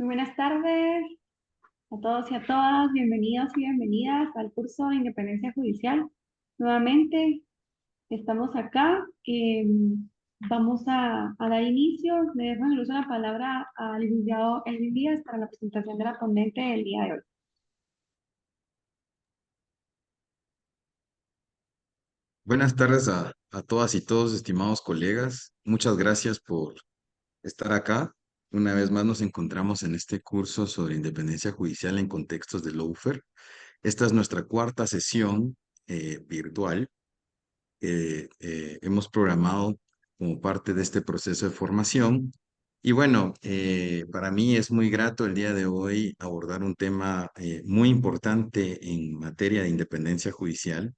Muy buenas tardes a todos y a todas. Bienvenidos y bienvenidas al curso de Independencia Judicial. Nuevamente estamos acá. Vamos a dar inicio. Le dejo en el uso la palabra al licenciado Elvin Díaz para la presentación de la ponente del día de hoy. Buenas tardes a todas y todos, estimados colegas. Muchas gracias por estar acá. Una vez más nos encontramos en este curso sobre independencia judicial en contextos de lawfare. Esta es nuestra cuarta sesión virtual que hemos programado como parte de este proceso de formación. Y bueno, para mí es muy grato el día de hoy abordar un tema muy importante en materia de independencia judicial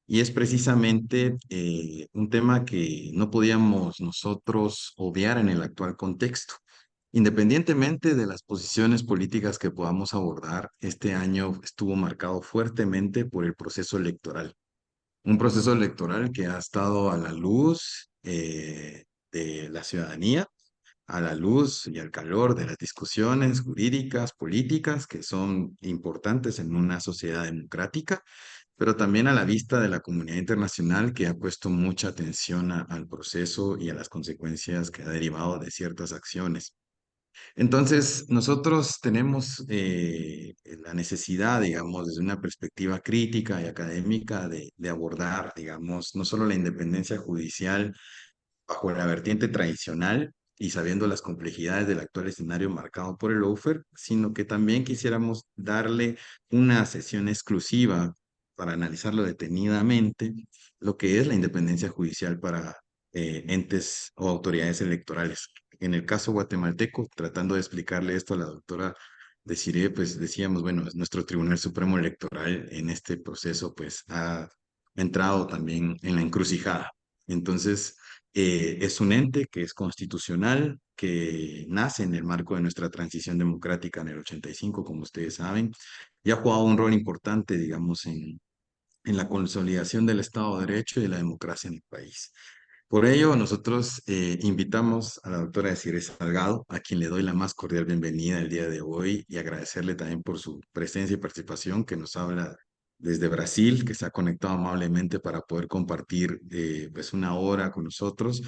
y es precisamente un tema que no podíamos nosotros obviar en el actual contexto. Independientemente de las posiciones políticas que podamos abordar, este año estuvo marcado fuertemente por el proceso electoral. Un proceso electoral que ha estado a la luz de la ciudadanía, a la luz y al calor de las discusiones jurídicas, políticas, que son importantes en una sociedad democrática, pero también a la vista de la comunidad internacional que ha puesto mucha atención al proceso y a las consecuencias que ha derivado de ciertas acciones. Entonces, nosotros tenemos la necesidad, digamos, desde una perspectiva crítica y académica de abordar, digamos, no solo la independencia judicial bajo la vertiente tradicional y sabiendo las complejidades del actual escenario marcado por el lawfare, sino que también quisiéramos darle una sesión exclusiva para analizarlo detenidamente, lo que es la independencia judicial para entes o autoridades electorales. En el caso guatemalteco, tratando de explicarle esto a la doctora Desiree, pues decíamos, bueno, nuestro Tribunal Supremo Electoral en este proceso pues ha entrado también en la encrucijada. Entonces, es un ente que es constitucional, que nace en el marco de nuestra transición democrática en el 85, como ustedes saben, y ha jugado un rol importante, digamos, en la consolidación del Estado de Derecho y de la democracia en el país. Por ello, nosotros invitamos a la doctora Desiree Salgado, a quien le doy la más cordial bienvenida el día de hoy y agradecerle también por su presencia y participación, que nos habla desde Brasil, que se ha conectado amablemente para poder compartir pues una hora con nosotros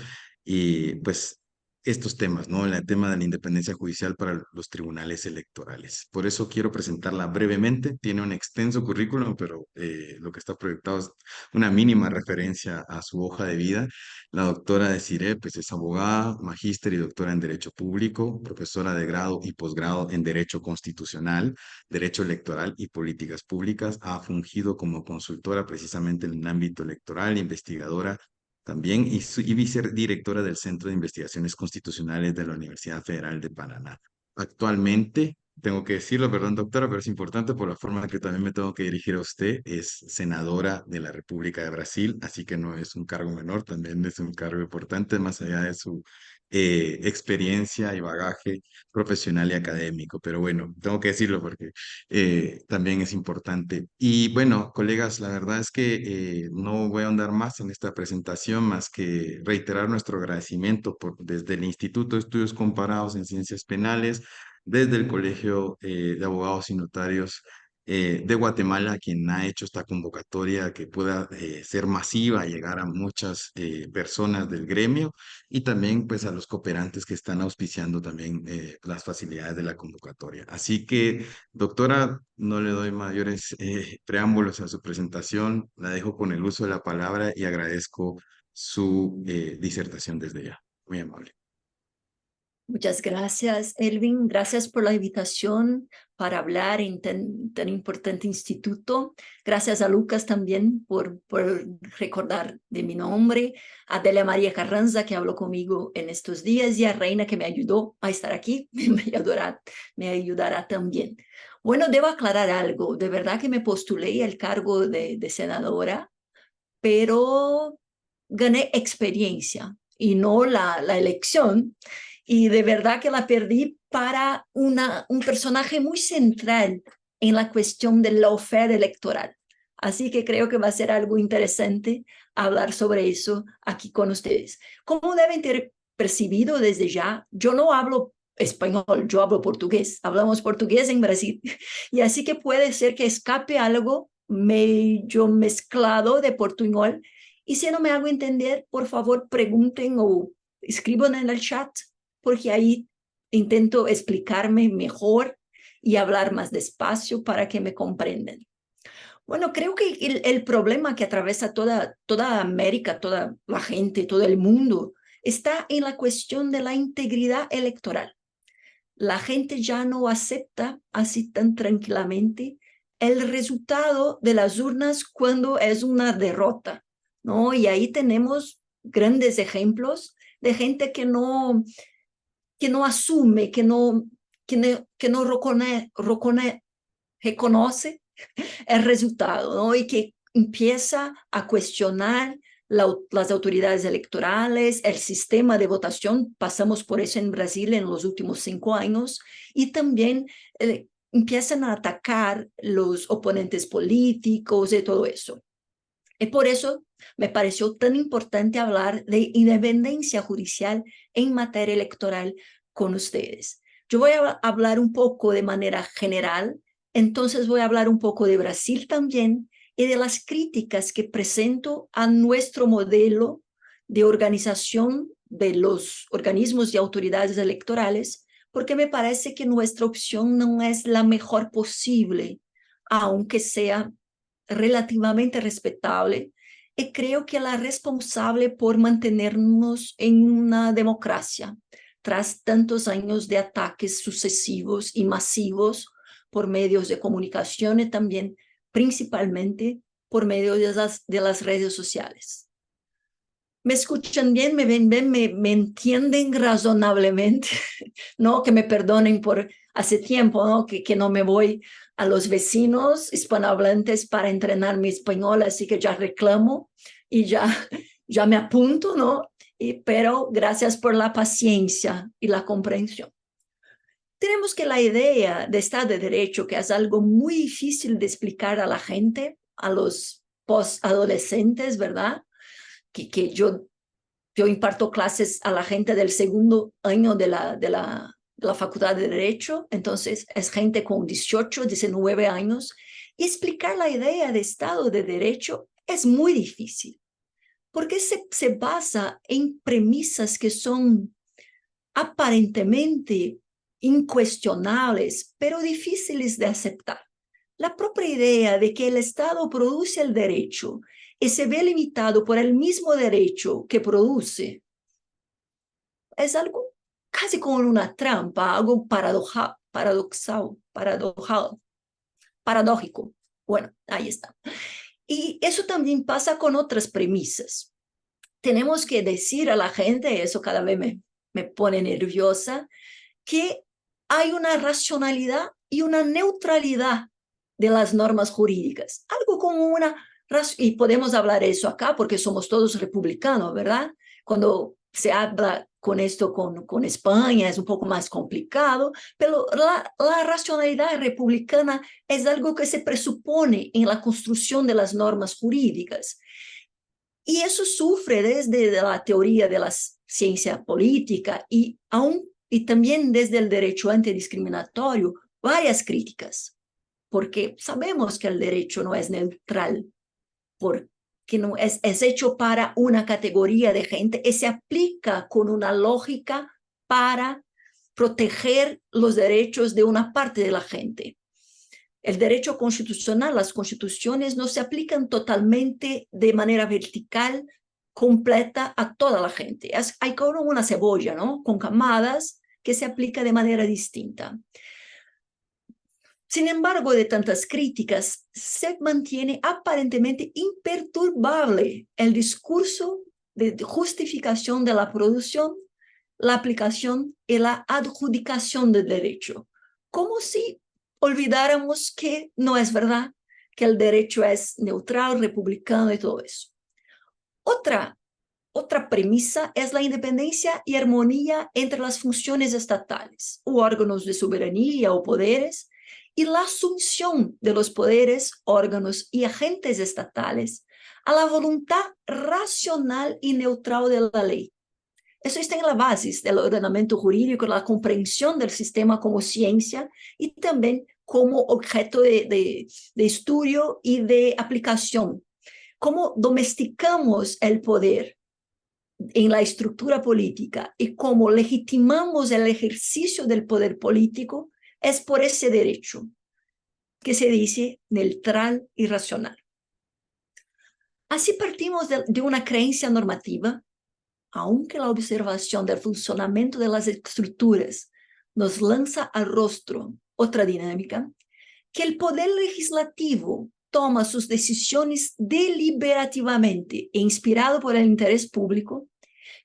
y pues estos temas, ¿no? El tema de la independencia judicial para los tribunales electorales. Por eso quiero presentarla brevemente. Tiene un extenso currículum, pero lo que está proyectado es una mínima referencia a su hoja de vida. La doctora Desiree, pues es abogada, magíster y doctora en Derecho Público, profesora de grado y posgrado en Derecho Constitucional, Derecho Electoral y Políticas Públicas. Ha fungido como consultora precisamente en el ámbito electoral, investigadora también y vicedirectora del Centro de Investigaciones Constitucionales de la Universidad Federal de Paraná. Actualmente, tengo que decirlo, perdón, doctora, pero es importante por la forma en que también me tengo que dirigir a usted, es senadora de la República de Brasil, así que no es un cargo menor, también es un cargo importante, más allá de su experiencia y bagaje profesional y académico. Pero bueno, tengo que decirlo porque también es importante. Y bueno, colegas, la verdad es que no voy a ahondar más en esta presentación, más que reiterar nuestro agradecimiento desde el Instituto de Estudios Comparados en Ciencias Penales, desde el Colegio de Abogados y Notarios de Guatemala, quien ha hecho esta convocatoria que pueda ser masiva, llegar a muchas personas del gremio y también pues a los cooperantes que están auspiciando también las facilidades de la convocatoria. Así que, doctora, no le doy mayores preámbulos a su presentación, la dejo con el uso de la palabra y agradezco su disertación desde ya. Muy amable. Muchas gracias, Elvin. Gracias por la invitación para hablar en tan importante instituto. Gracias a Lucas también por recordar de mi nombre, a Delia María Carranza, que habló conmigo en estos días, y a Reina, que me ayudó a estar aquí, me ayudará también. Bueno, debo aclarar algo. De verdad que me postulé al cargo de senadora, pero gané experiencia y no la elección. Y de verdad que la perdí para un personaje muy central en la cuestión del lawfare electoral. Así que creo que va a ser algo interesante hablar sobre eso aquí con ustedes. Como deben ter percibido desde ya, yo no hablo español, yo hablo portugués, hablamos portugués en Brasil, y así que puede ser que escape algo medio mezclado de portuñol, y si no me hago entender, por favor pregunten o escriban en el chat, porque ahí intento explicarme mejor y hablar más despacio para que me comprendan. Bueno, creo que el problema que atraviesa toda América, toda la gente, todo el mundo, está en la cuestión de la integridad electoral. La gente ya no acepta así tan tranquilamente el resultado de las urnas cuando es una derrota, ¿no? Y ahí tenemos grandes ejemplos de gente que no asume, que no reconoce el resultado, ¿no? Y que empieza a cuestionar las autoridades electorales, el sistema de votación. Pasamos por eso en Brasil en los últimos 5 años, y también empiezan a atacar los oponentes políticos y todo eso. Y por eso me pareció tan importante hablar de independencia judicial en materia electoral con ustedes. Yo voy a hablar un poco de manera general, entonces voy a hablar un poco de Brasil también y de las críticas que presento a nuestro modelo de organización de los organismos y autoridades electorales, porque me parece que nuestra opción no es la mejor posible, aunque sea relativamente respetable, y creo que la responsable por mantenernos en una democracia tras tantos años de ataques sucesivos y masivos por medios de comunicación y también principalmente por medio de las redes sociales. ¿Me escuchan bien? ¿Me ven bien? ¿Me entienden razonablemente? No, que me perdonen por hace tiempo, ¿no? Que no me voy a los vecinos hispanohablantes para entrenar mi español, así que ya reclamo y ya me apunto, ¿no? Pero gracias por la paciencia y la comprensión. Tenemos que la idea de Estado de Derecho, que es algo muy difícil de explicar a la gente, a los post-adolescentes, ¿verdad? Que yo imparto clases a la gente del segundo año de la Facultad de Derecho, entonces es gente con 18, 19 años, y explicar la idea de Estado de Derecho es muy difícil, porque se basa en premisas que son aparentemente incuestionables, pero difíciles de aceptar. La propia idea de que el Estado produce el derecho y se ve limitado por el mismo derecho que produce es algo casi como una trampa, algo paradójico. Bueno, ahí está. Y eso también pasa con otras premisas. Tenemos que decir a la gente, eso cada vez me pone nerviosa, que hay una racionalidad y una neutralidad de las normas jurídicas. Algo como una... Y podemos hablar eso acá porque somos todos republicanos, ¿verdad? Cuando se habla con esto con España es un poco más complicado, pero la racionalidad republicana es algo que se presupone en la construcción de las normas jurídicas. Y eso sufre desde la teoría de la ciencia política y también desde el derecho antidiscriminatorio, varias críticas, porque sabemos que el derecho no es neutral, porque no es hecho para una categoría de gente y se aplica con una lógica para proteger los derechos de una parte de la gente. El derecho constitucional, las constituciones no se aplican totalmente de manera vertical, completa a toda la gente. Hay como una cebolla, ¿no? Con camadas que se aplica de manera distinta. Sin embargo, de tantas críticas, se mantiene aparentemente imperturbable el discurso de justificación de la producción, la aplicación y la adjudicación del derecho, como si olvidáramos que no es verdad, que el derecho es neutral, republicano y todo eso. Otra premisa es la independencia y armonía entre las funciones estatales, u órganos de soberanía o poderes, y la asunción de los poderes, órganos y agentes estatales a la voluntad racional y neutral de la ley. Eso está en la base del ordenamiento jurídico, la comprensión del sistema como ciencia y también como objeto de estudio y de aplicación. Cómo domesticamos el poder en la estructura política y cómo legitimamos el ejercicio del poder político es por ese derecho que se dice neutral y racional. Así partimos de una creencia normativa, aunque la observación del funcionamiento de las estructuras nos lanza al rostro otra dinámica, que el poder legislativo toma sus decisiones deliberativamente e inspirado por el interés público,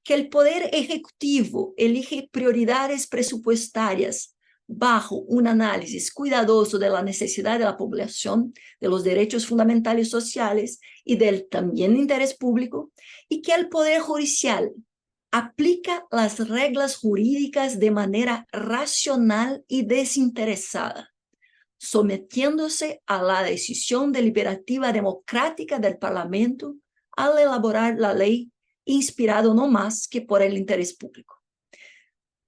que el poder ejecutivo elige prioridades presupuestarias bajo un análisis cuidadoso de la necesidad de la población, de los derechos fundamentales sociales y del también interés público, y que el poder judicial aplica las reglas jurídicas de manera racional y desinteresada, sometiéndose a la decisión deliberativa democrática del Parlamento al elaborar la ley, inspirado no más que por el interés público.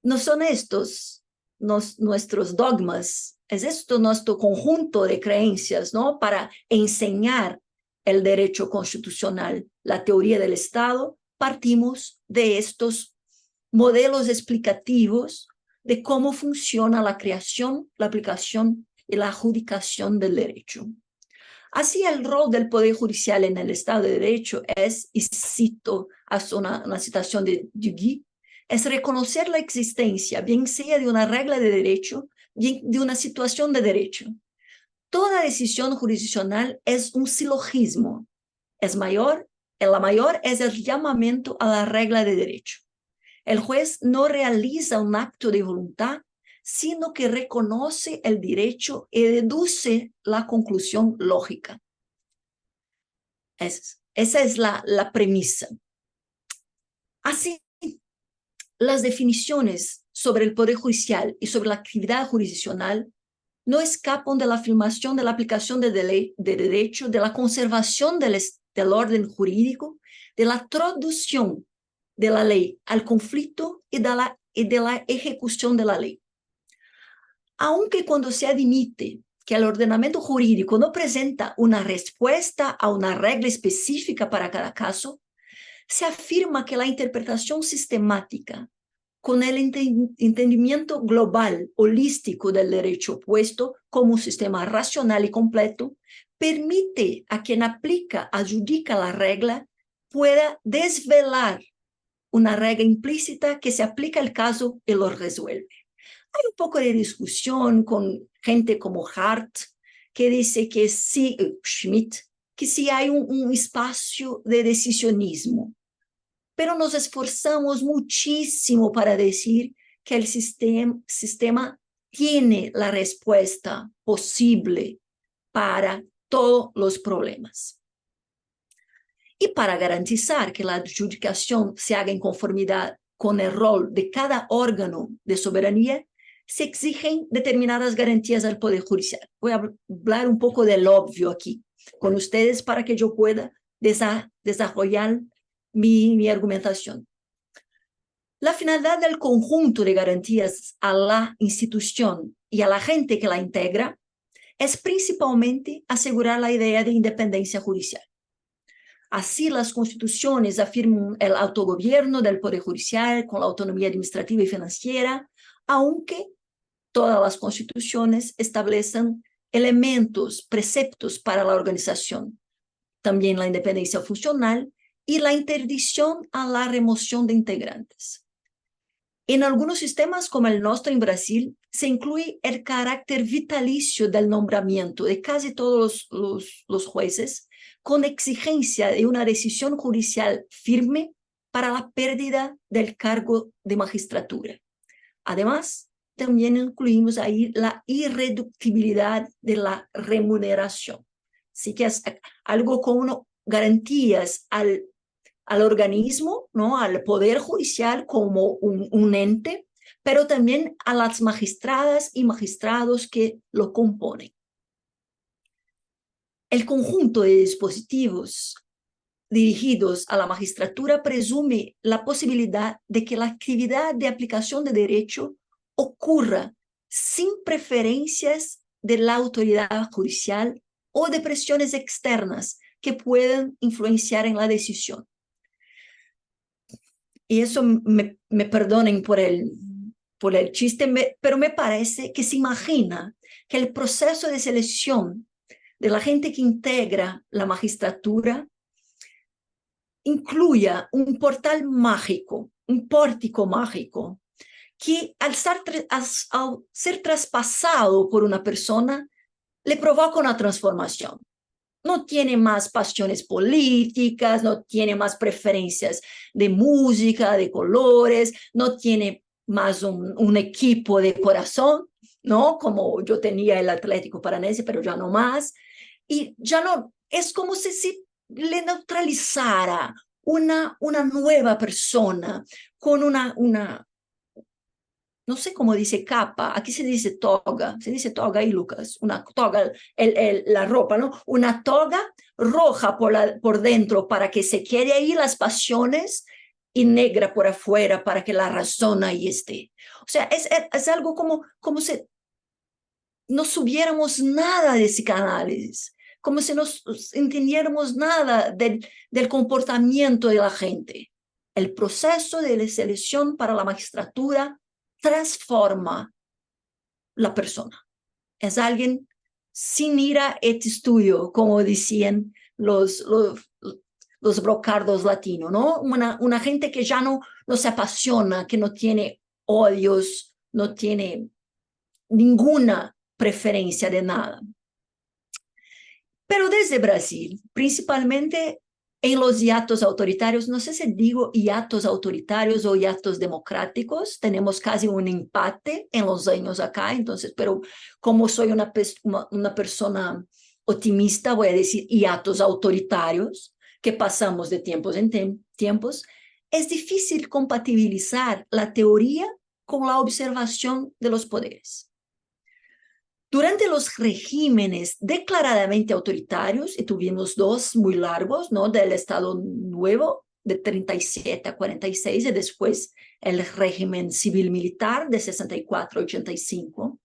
No son estos nuestros dogmas, es esto nuestro conjunto de creencias, ¿no? Para enseñar el derecho constitucional, la teoría del Estado. Partimos de estos modelos explicativos de cómo funciona la creación, la aplicación y la adjudicación del derecho. Así, el rol del Poder Judicial en el Estado de Derecho es, y cito hasta una citación de Duguay, es reconocer la existencia, bien sea de una regla de derecho, bien de una situación de derecho. Toda decisión jurisdiccional es un silogismo. La mayor es el llamamiento a la regla de derecho. El juez no realiza un acto de voluntad, sino que reconoce el derecho y deduce la conclusión lógica. Esa es la premisa. Así, las definiciones sobre el Poder Judicial y sobre la actividad jurisdiccional no escapan de la afirmación de la aplicación de derecho, de la conservación del orden jurídico, de la traducción de la ley al conflicto y de la ejecución de la ley. Aunque cuando se admite que el ordenamiento jurídico no presenta una respuesta a una regla específica para cada caso, se afirma que la interpretación sistemática, con el entendimiento global, holístico del derecho puesto como un sistema racional y completo, permite a quien adjudica la regla, pueda desvelar una regla implícita que se aplica al caso y lo resuelve. Hay un poco de discusión con gente como Hart, que dice que sí, Schmidt, que sí hay un espacio de decisionismo. Pero nos esforzamos muchísimo para decir que el sistema tiene la respuesta posible para todos los problemas. Y para garantizar que la adjudicación se haga en conformidad con el rol de cada órgano de soberanía, se exigen determinadas garantías al Poder Judicial. Voy a hablar un poco del obvio aquí con ustedes para que yo pueda desarrollar mi argumentación. La finalidad del conjunto de garantías a la institución y a la gente que la integra es principalmente asegurar la idea de independencia judicial. Así, las constituciones afirman el autogobierno del Poder Judicial con la autonomía administrativa y financiera, aunque todas las constituciones establecen elementos, preceptos para la organización, también la independencia funcional y la interdicción a la remoción de integrantes. En algunos sistemas como el nuestro en Brasil, se incluye el carácter vitalicio del nombramiento de casi todos los jueces, con exigencia de una decisión judicial firme para la pérdida del cargo de magistratura. Además, también incluimos ahí la irreductibilidad de la remuneración. Así que es algo con garantías al organismo, ¿no? Al Poder Judicial como un ente, pero también a las magistradas y magistrados que lo componen. El conjunto de dispositivos dirigidos a la magistratura presume la posibilidad de que la actividad de aplicación de derecho ocurra sin preferencias de la autoridad judicial o de presiones externas que puedan influenciar en la decisión. Y eso me perdonen por el chiste, pero me parece que se imagina que el proceso de selección de la gente que integra la magistratura incluya un portal mágico, un pórtico mágico, que al ser traspasado por una persona, le provoca una transformación. No tiene más pasiones políticas, no tiene más preferencias de música, de colores, no tiene más un equipo de corazón, ¿no? Como yo tenía el Atlético Paranaense, pero ya no más. Y ya no, es como si le neutralizara una nueva persona con una, no sé cómo dice capa, aquí se dice toga ahí, Lucas, una toga, la ropa, ¿no? Una toga roja por dentro para que se quede ahí las pasiones y negra por afuera para que la razón ahí esté. O sea, es algo como si no supiéramos nada de psicanálisis, como si no entendiéramos nada del comportamiento de la gente. El proceso de selección para la magistratura transforma la persona. Es alguien sin ira et estudio, como decían los brocardos latinos, ¿no? Una gente que ya no se apasiona, que no tiene odios, no tiene ninguna preferencia de nada. Pero desde Brasil, principalmente en los hiatos autoritarios, no sé si digo hiatos autoritarios o hiatos democráticos, tenemos casi un empate en los años acá, entonces, pero como soy una persona optimista, voy a decir hiatos autoritarios, que pasamos de tiempos en tiempos, es difícil compatibilizar la teoría con la observación de los poderes. Durante los regímenes declaradamente autoritarios, y tuvimos dos muy largos, ¿no? Del Estado Nuevo, de 37 a 46, y después el régimen civil-militar de 64 a 85,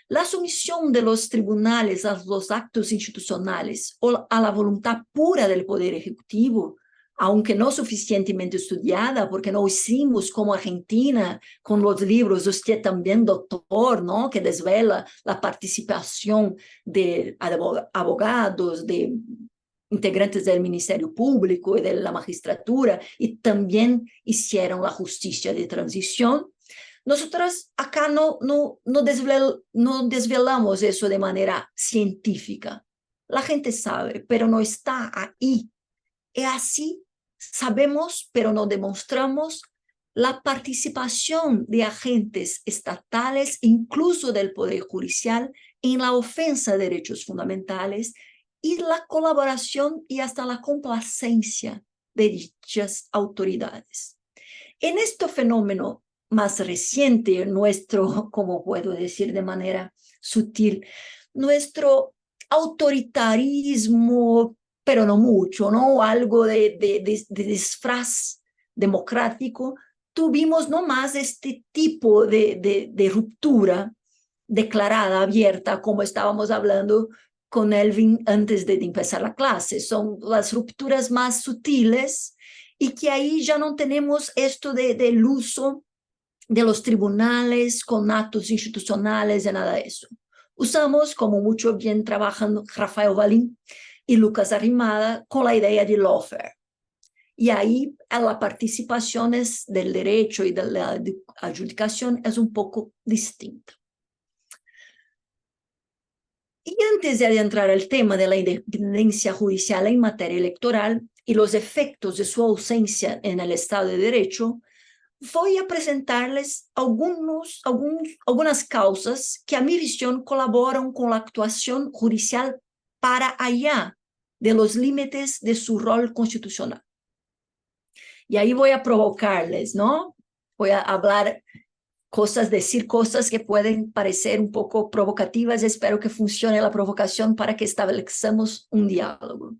la sumisión de los tribunales a los actos institucionales o a la voluntad pura del Poder Ejecutivo, aunque no suficientemente estudiada, porque no hicimos como Argentina con los libros, usted también doctor, ¿no? Que desvela la participación de abogados, de integrantes del Ministerio Público y de la magistratura, y también hicieron la justicia de transición. Nosotros acá no desvelamos eso de manera científica. La gente sabe, pero no está ahí. Es así, sabemos, pero no demostramos la participación de agentes estatales, incluso del Poder Judicial, en la ofensa de derechos fundamentales y la colaboración y hasta la complacencia de dichas autoridades. En este fenómeno más reciente, nuestro, como puedo decir de manera sutil, nuestro autoritarismo, pero no mucho, ¿no? Algo de disfraz democrático, tuvimos no más este tipo de ruptura declarada, abierta, como estábamos hablando con Elvin antes de empezar la clase. Son las rupturas más sutiles y que ahí ya no tenemos esto del uso de los tribunales con actos institucionales y nada de eso. Usamos, como mucho bien trabajan Rafael Valim y Lucas Arrimada, con la idea de lawfare. Y ahí la participación del derecho y de la adjudicación es un poco distinta. Y antes de adentrar al tema de la independencia judicial en materia electoral y los efectos de su ausencia en el Estado de Derecho, voy a presentarles algunas causas que a mi visión colaboran con la actuación judicial para allá de los límites de su rol constitucional. Y ahí voy a provocarles, ¿no? Voy a hablar decir cosas que pueden parecer un poco provocativas. Espero que funcione la provocación para que establezcamos un diálogo.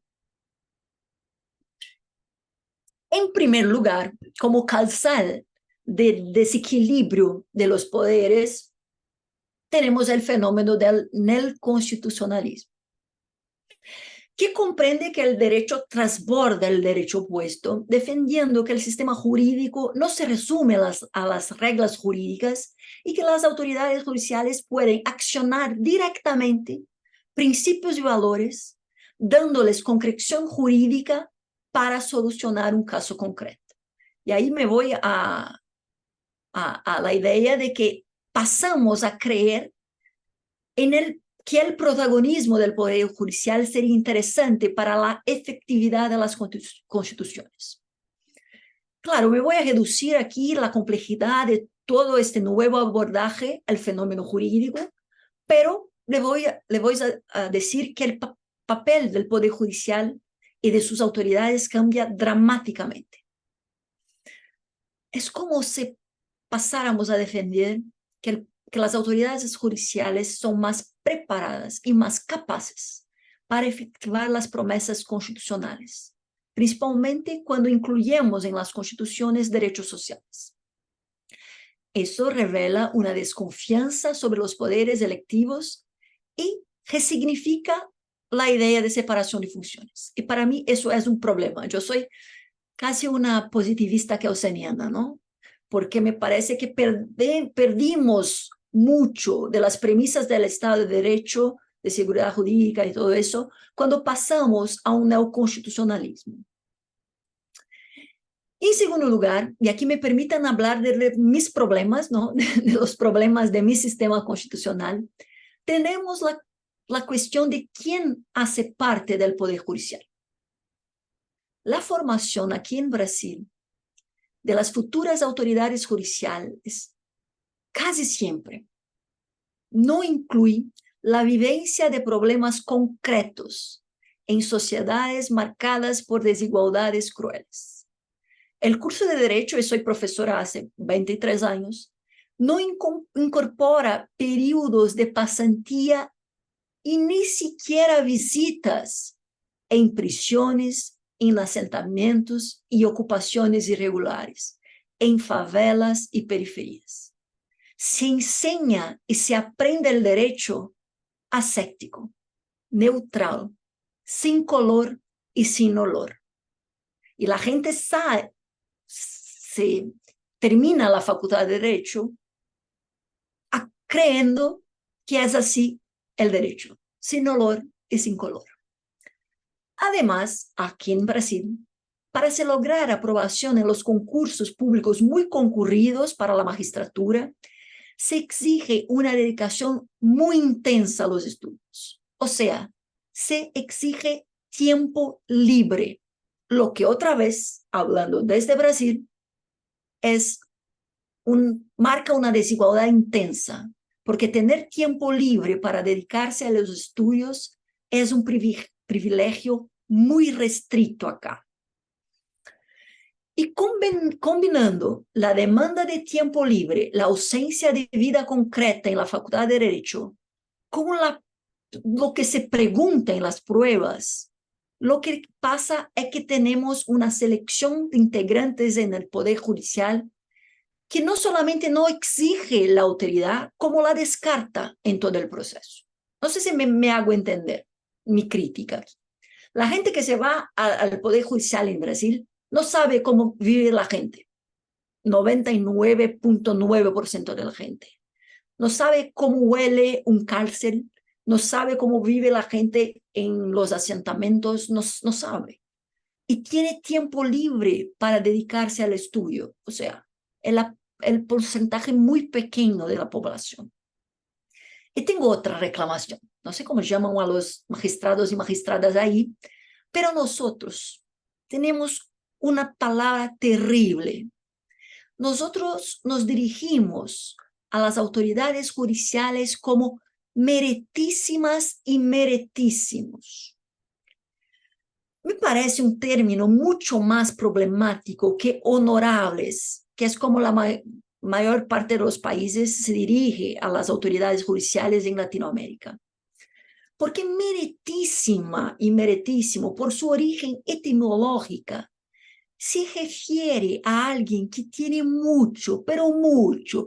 En primer lugar, como causal del desequilibrio de los poderes, tenemos el fenómeno del neoconstitucionalismo, que comprende que el derecho transborda el derecho opuesto, defendiendo que el sistema jurídico no se resume a las reglas jurídicas y que las autoridades judiciales pueden accionar directamente principios y valores, dándoles concreción jurídica para solucionar un caso concreto. Y ahí me voy a la idea de que pasamos a creer que el protagonismo del Poder Judicial sería interesante para la efectividad de las constituciones. Claro, me voy a reducir aquí la complejidad de todo este nuevo abordaje al fenómeno jurídico, pero le voy a decir que el papel del Poder Judicial y de sus autoridades cambia dramáticamente. Es como si pasáramos a defender que las autoridades judiciales son más preparadas y más capaces para efectivar las promesas constitucionales, principalmente cuando incluimos en las constituciones derechos sociales. Eso revela una desconfianza sobre los poderes electivos y resignifica la idea de separación de funciones. Y para mí eso es un problema. Yo soy casi una positivista kelseniana, ¿no? Porque me parece que perdimos mucho de las premisas del Estado de Derecho, de seguridad jurídica y todo eso, cuando pasamos a un neoconstitucionalismo. En segundo lugar, y aquí me permitan hablar de mis problemas, ¿no? De los problemas de mi sistema constitucional, tenemos la cuestión de quién hace parte del Poder Judicial. La formación aquí en Brasil de las futuras autoridades judiciales casi siempre no incluye la vivencia de problemas concretos en sociedades marcadas por desigualdades crueles. El curso de Derecho, y soy profesora hace 23 años, no incorpora periodos de pasantía y ni siquiera visitas en prisiones, en asentamientos y ocupaciones irregulares, en favelas y periferias. Se enseña y se aprende el derecho aséptico, neutral, sin color y sin olor. Y la gente se termina la facultad de Derecho creyendo que es así el derecho, sin olor y sin color. Además, aquí en Brasil, para se lograr aprobación en los concursos públicos muy concurridos para la magistratura, se exige una dedicación muy intensa a los estudios. O sea, se exige tiempo libre, lo que otra vez, hablando desde Brasil, marca una desigualdad intensa, porque tener tiempo libre para dedicarse a los estudios es un privilegio muy restricto acá. Y combinando la demanda de tiempo libre, la ausencia de vida concreta en la Facultad de Derecho, con lo que se pregunta en las pruebas, lo que pasa es que tenemos una selección de integrantes en el Poder Judicial que no solamente no exige la autoridad, como la descarta en todo el proceso. No sé si me hago entender mi crítica aquí. La gente que se va al Poder Judicial en Brasil no sabe cómo vive la gente. 99.9% de la gente. No sabe cómo huele un cárcel, no sabe cómo vive la gente en los asentamientos, no sabe. Y tiene tiempo libre para dedicarse al estudio. O sea, el porcentaje muy pequeño de la población. Y tengo otra reclamación. No sé cómo llaman a los magistrados y magistradas ahí, pero nosotros tenemos una palabra terrible. Nosotros nos dirigimos a las autoridades judiciales como meritísimas y meritísimos. Me parece un término mucho más problemático que honorables, que es como la mayor parte de los países se dirige a las autoridades judiciales en Latinoamérica. Porque meritísima y meritísimo, por su origen etimológica, se refiere a alguien que tiene mucho, pero mucho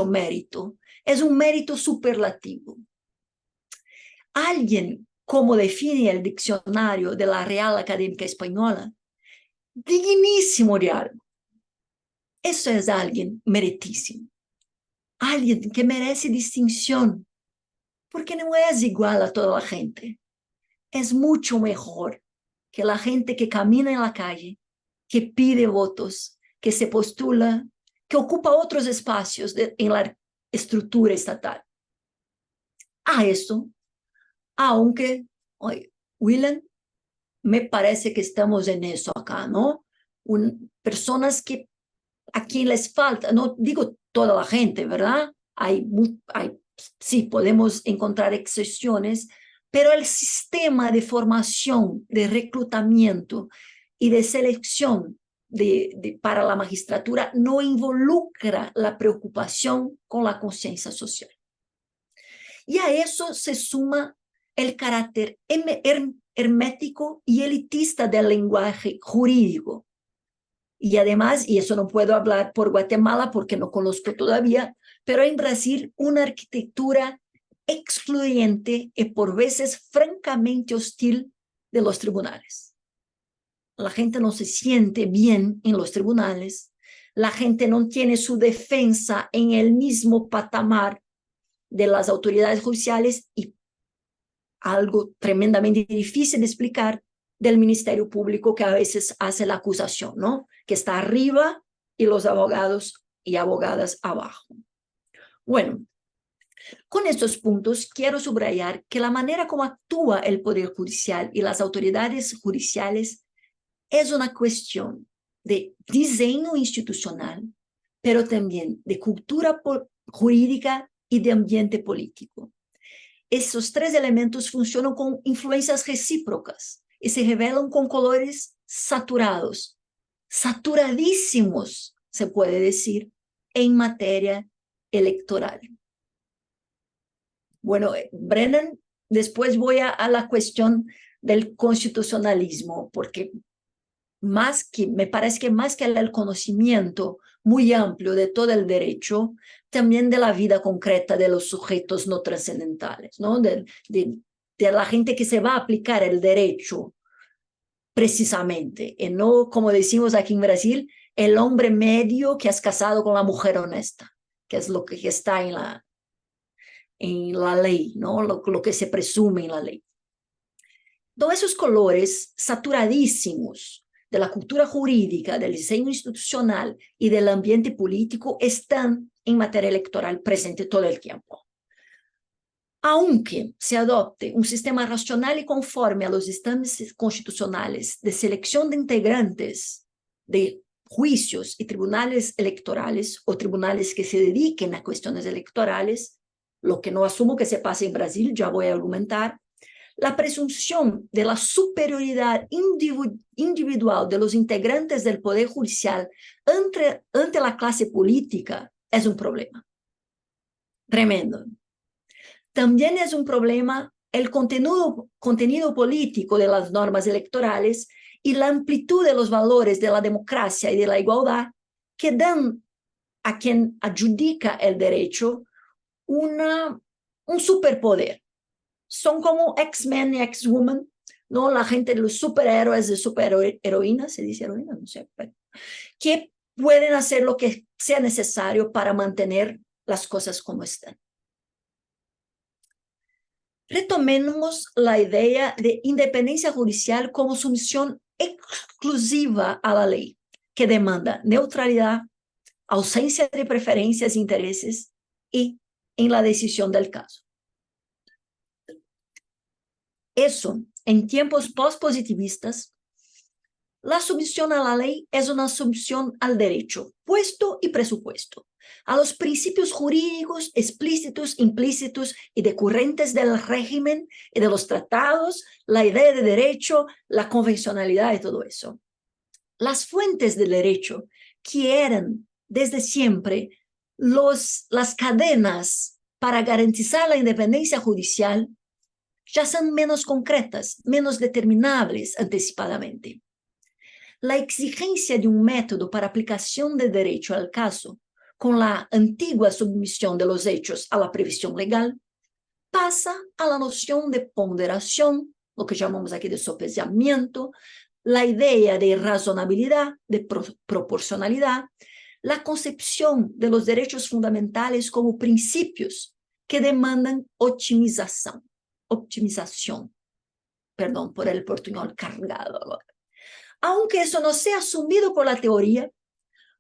mérito. Es un mérito superlativo. Alguien, como define el diccionario de la Real Academia Española, dignísimo de algo. Eso es alguien meritísimo. Alguien que merece distinción, porque no es igual a toda la gente. Es mucho mejor que la gente que camina en la calle, que pide votos, que se postula, que ocupa otros espacios en la estructura estatal. A eso, aunque, oye, William, me parece que estamos en eso acá, ¿no? Personas que a quien les falta, no digo toda la gente, ¿verdad? Sí, podemos encontrar excepciones, pero el sistema de formación, de reclutamiento y de selección para la magistratura no involucra la preocupación con la conciencia social. Y a eso se suma el carácter hermético y elitista del lenguaje jurídico. Y además, y eso no puedo hablar por Guatemala porque no conozco todavía, pero en Brasil una arquitectura excluyente y por veces francamente hostil de los tribunales. La gente no se siente bien en los tribunales, la gente no tiene su defensa en el mismo patamar de las autoridades judiciales y algo tremendamente difícil de explicar del Ministerio Público que a veces hace la acusación, ¿no? Que está arriba y los abogados y abogadas abajo. Bueno, con estos puntos quiero subrayar que la manera como actúa el Poder Judicial y las autoridades judiciales es una cuestión de diseño institucional, pero también de cultura jurídica y de ambiente político. Esos tres elementos funcionan con influencias recíprocas y se revelan con colores saturados, saturadísimos, se puede decir, en materia electoral. Bueno, Brennan, después voy a la cuestión del constitucionalismo, porque me parece que más que el conocimiento muy amplio de todo el derecho, también de la vida concreta de los sujetos no trascendentales, ¿no? De la gente que se va a aplicar el derecho precisamente, y no, como decimos aquí en Brasil, el hombre medio que es casado con la mujer honesta, que es lo que está en la ley, ¿no? Lo que se presume en la ley. Todos esos colores saturadísimos de la cultura jurídica, del diseño institucional y del ambiente político están en materia electoral presente todo el tiempo. Aunque se adopte un sistema racional y conforme a los estándares constitucionales de selección de integrantes de juicios y tribunales electorales o tribunales que se dediquen a cuestiones electorales, lo que no asumo que se pase en Brasil, ya voy a argumentar, la presunción de la superioridad individual de los integrantes del Poder Judicial ante la clase política es un problema tremendo. También es un problema el contenido político de las normas electorales y la amplitud de los valores de la democracia y de la igualdad que dan a quien adjudica el derecho un superpoder. Son como X-Men y X-Woman, ¿no? La gente de los superhéroes, de superheroínas, se dice heroína, no sé, pero, que pueden hacer lo que sea necesario para mantener las cosas como están. Retomemos la idea de independencia judicial como sumisión exclusiva a la ley, que demanda neutralidad, ausencia de preferencias e intereses y en la decisión del caso. Eso, en tiempos pospositivistas, la sumisión a la ley es una sumisión al derecho, puesto y presupuesto, a los principios jurídicos explícitos, implícitos y decurrentes del régimen y de los tratados, la idea de derecho, la convencionalidad y todo eso. Las fuentes del derecho, que eran desde siempre las cadenas para garantizar la independencia judicial, ya son menos concretas, menos determinables anticipadamente. la exigencia de un método para aplicación del derecho al caso, con la antigua submisión de los hechos a la previsión legal, pasa a la noción de ponderación, lo que llamamos aquí de sopesamiento, la idea de razonabilidad, de proporcionalidad, la concepción de los derechos fundamentales como principios que demandan optimización, perdón por el portuñol cargado. Aunque eso no sea asumido por la teoría,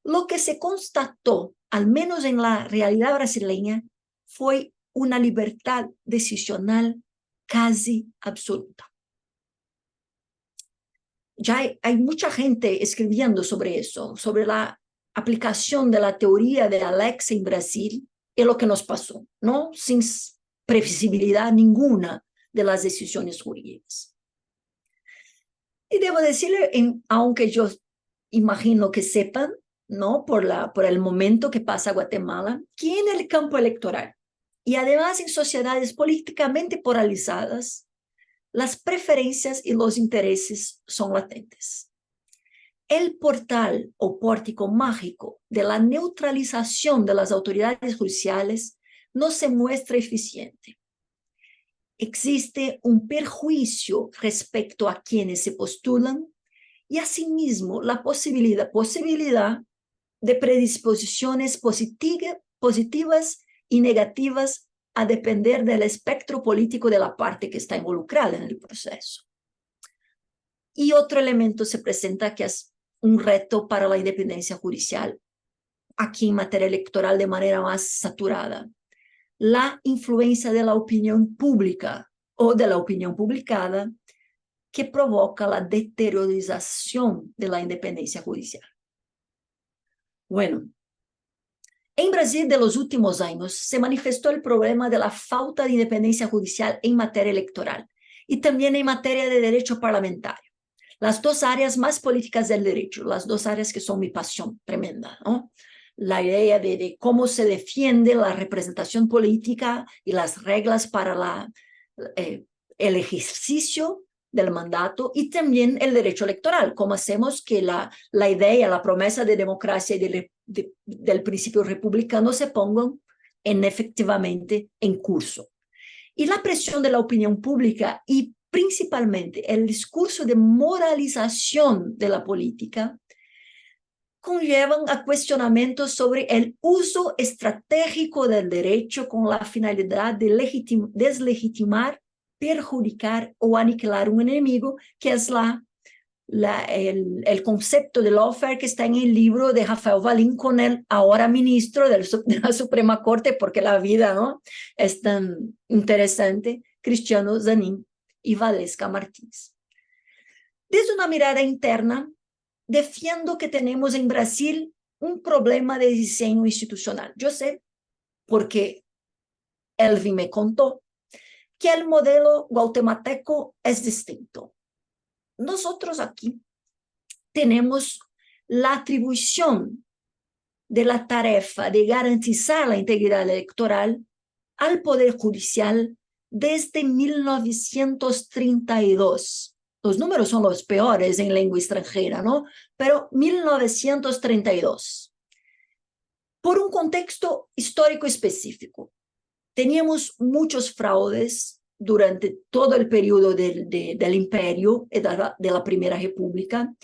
lo que se constató, al menos en la realidad brasileña, fue una libertad decisional casi absoluta. Ya hay mucha gente escribiendo sobre eso, sobre la aplicación de la teoría de Alex en Brasil y lo que nos pasó, ¿no? Sin previsibilidad ninguna de las decisiones jurídicas. Y debo decirle, aunque yo imagino que sepan, ¿no? Por el momento que pasa Guatemala, que en el campo electoral y además en sociedades políticamente polarizadas, las preferencias y los intereses son latentes. El portal o pórtico mágico de la neutralización de las autoridades judiciales no se muestra eficiente. Existe un perjuicio respecto a quienes se postulan y asimismo la posibilidad de predisposiciones positivas y negativas a depender del espectro político de la parte que está involucrada en el proceso. Y otro elemento se presenta que es un reto para la independencia judicial, aquí en materia electoral de manera más saturada, la influencia de la opinión pública o de la opinión publicada que provoca la deteriorización de la independencia judicial. Bueno, en Brasil de los últimos años se manifestó el problema de la falta de independencia judicial en materia electoral y también en materia de derecho parlamentario. Las dos áreas más políticas del derecho, las dos áreas que son mi pasión tremenda, ¿no? La idea de cómo se defiende la representación política y las reglas para el ejercicio del mandato y también el derecho electoral, cómo hacemos que la idea, la promesa de democracia y del principio republicano se pongan efectivamente en curso. Y la presión de la opinión pública y principalmente el discurso de moralización de la política conllevan a cuestionamientos sobre el uso estratégico del derecho con la finalidad de deslegitimar, perjudicar o aniquilar un enemigo, que es el concepto de lawfare que está en el libro de Rafael Valim con el ahora ministro de la Suprema Corte, porque la vida, ¿no?, es tan interesante, Cristiano Zanin y Valesca Martins. Desde una mirada interna, defiendo que tenemos en Brasil un problema de diseño institucional. Yo sé, porque Elvin me contó, que el modelo guatemalteco es distinto. Nosotros aquí tenemos la atribución de la tarea de garantizar la integridad electoral al Poder Judicial desde 1932. Los números son los peores en lengua extranjera, ¿no? Pero 1932. Por un contexto histórico específico. Teníamos muchos fraudes durante todo el periodo del imperio, de la Primera República,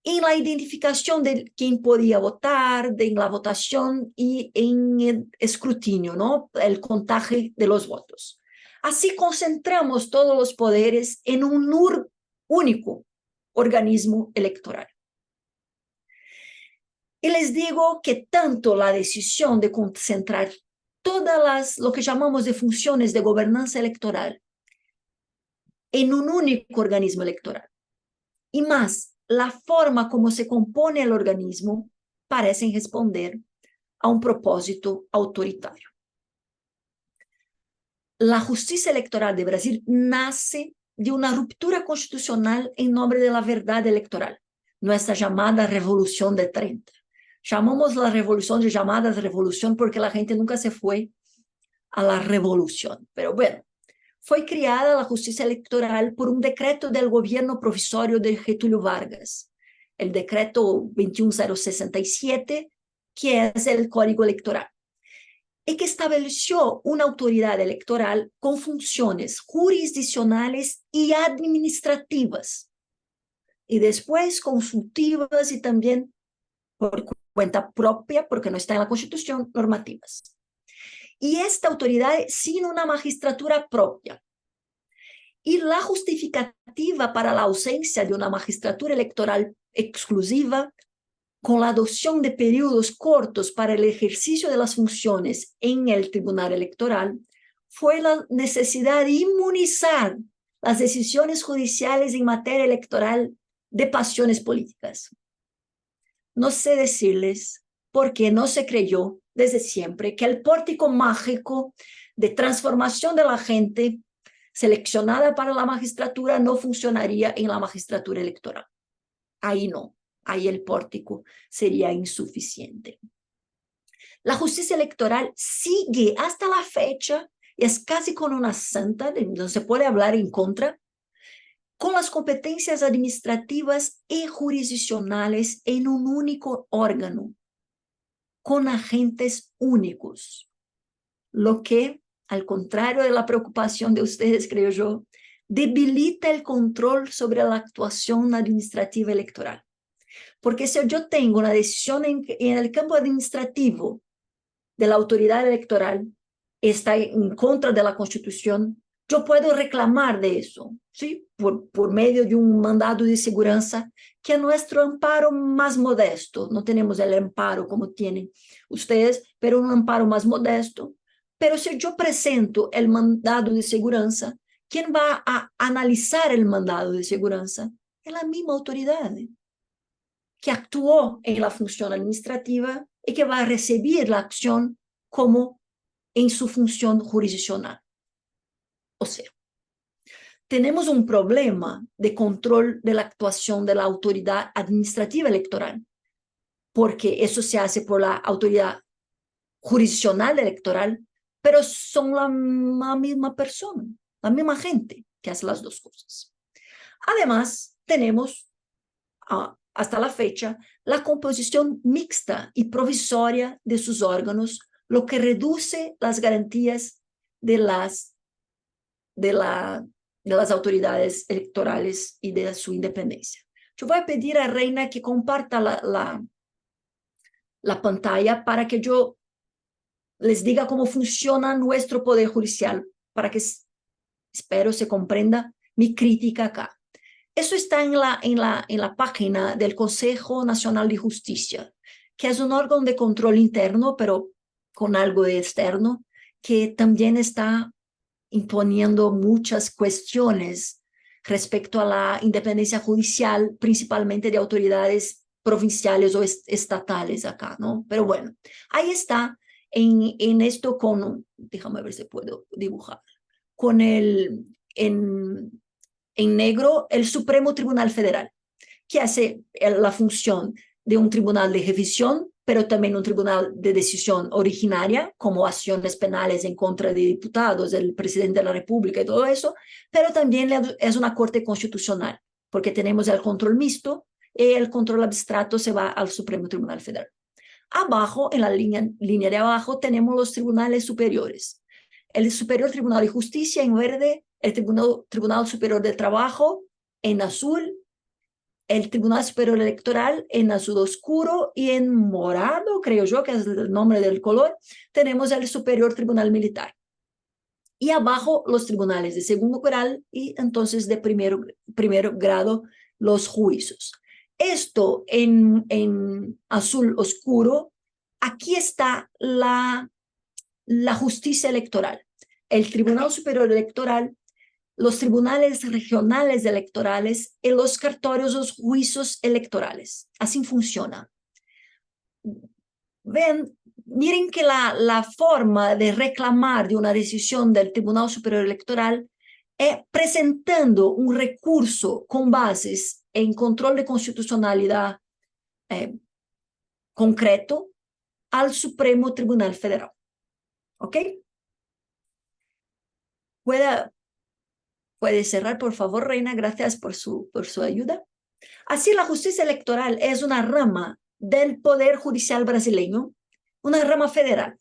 en la identificación de quién podía votar, en la votación y en el escrutinio, ¿no?, el contaje de los votos. Así concentramos todos los poderes en un único organismo electoral. Y les digo que tanto la decisión de concentrar todas lo que llamamos de funciones de gobernanza electoral en un único organismo electoral, y más la forma como se compone el organismo, parecen responder a un propósito autoritario. La justicia electoral de Brasil nace de una ruptura constitucional en nombre de la verdad electoral, nuestra llamada Revolución de 30. Llamamos la revolución de llamadas revolución porque la gente nunca se fue a la revolución. Pero bueno, fue creada la justicia electoral por un decreto del gobierno provisorio de Getúlio Vargas, el decreto 21067, que es el Código Electoral, y que estableció una autoridad electoral con funciones jurisdiccionales y administrativas, y después consultivas y también por cuenta propia, porque no está en la Constitución, normativas. Y esta autoridad sin una magistratura propia. Y la justificativa para la ausencia de una magistratura electoral exclusiva, con la adopción de periodos cortos para el ejercicio de las funciones en el Tribunal Electoral, fue la necesidad de inmunizar las decisiones judiciales en materia electoral de pasiones políticas. No sé decirles por qué no se creyó desde siempre que el pórtico mágico de transformación de la gente seleccionada para la magistratura no funcionaría en la magistratura electoral. Ahí no, ahí el pórtico sería insuficiente. La justicia electoral sigue hasta la fecha, y es casi con una santa, no se puede hablar en contra, con las competencias administrativas y jurisdiccionales en un único órgano, con agentes únicos, lo que, al contrario de la preocupación de ustedes, creo yo, debilita el control sobre la actuación administrativa electoral. Porque si yo tengo una decisión en el campo administrativo de la autoridad electoral, está en contra de la Constitución, yo puedo reclamar de eso, ¿sí? Por medio de un mandado de seguridad, que es nuestro amparo más modesto. No tenemos el amparo como tienen ustedes, pero un amparo más modesto. Pero si yo presento el mandado de seguridad, ¿quién va a analizar el mandado de seguridad? Es la misma autoridad que actuó en la función administrativa y que va a recibir la acción como en su función jurisdiccional. O sea, tenemos un problema de control de la actuación de la autoridad administrativa electoral, porque eso se hace por la autoridad jurisdiccional electoral, pero son la misma persona, la misma gente que hace las dos cosas. Además, tenemos hasta la fecha la composición mixta y provisoria de sus órganos, lo que reduce las garantías de las autoridades electorales y de su independencia. Yo voy a pedir a Reina que comparta la pantalla para que yo les diga cómo funciona nuestro Poder Judicial, para que espero se comprenda mi crítica acá. Eso está en la página del Consejo Nacional de Justicia, que es un órgano de control interno, pero con algo de externo, que también está imponiendo muchas cuestiones respecto a la independencia judicial, principalmente de autoridades provinciales o estatales acá, ¿no? Pero bueno, ahí está en esto con, déjame ver si puedo dibujar, con en negro el Supremo Tribunal Federal, que hace la función de un tribunal de revisión, pero también un tribunal de decisión originaria, como acciones penales en contra de diputados, del presidente de la República y todo eso, pero también es una corte constitucional, porque tenemos el control mixto y el control abstracto se va al Supremo Tribunal Federal. Abajo, en la línea de abajo, tenemos los tribunales superiores. El Superior Tribunal de Justicia en verde, el Tribunal Superior del Trabajo en azul, el Tribunal Superior Electoral en azul oscuro, y en morado, creo yo que es el nombre del color, tenemos el Superior Tribunal Militar. Y abajo los tribunales de segundo grado y entonces de primero grado los juicios. Esto en azul oscuro, aquí está la justicia electoral, el Tribunal Superior Electoral, los tribunales regionales electorales y los cartorios, los juicios electorales. Así funciona. Miren que la forma de reclamar de una decisión del Tribunal Superior Electoral es presentando un recurso con bases en control de constitucionalidad concreto al Supremo Tribunal Federal. ¿Ok? Puede cerrar, por favor, Reina. Gracias por su ayuda. Así, la justicia electoral es una rama del Poder Judicial brasileño, una rama federal.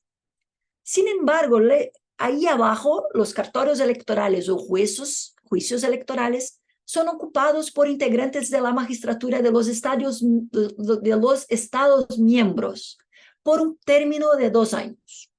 Sin embargo, ahí abajo, los cartorios electorales o juicios electorales son ocupados por integrantes de la magistratura de los estados miembros por un término de 2 años.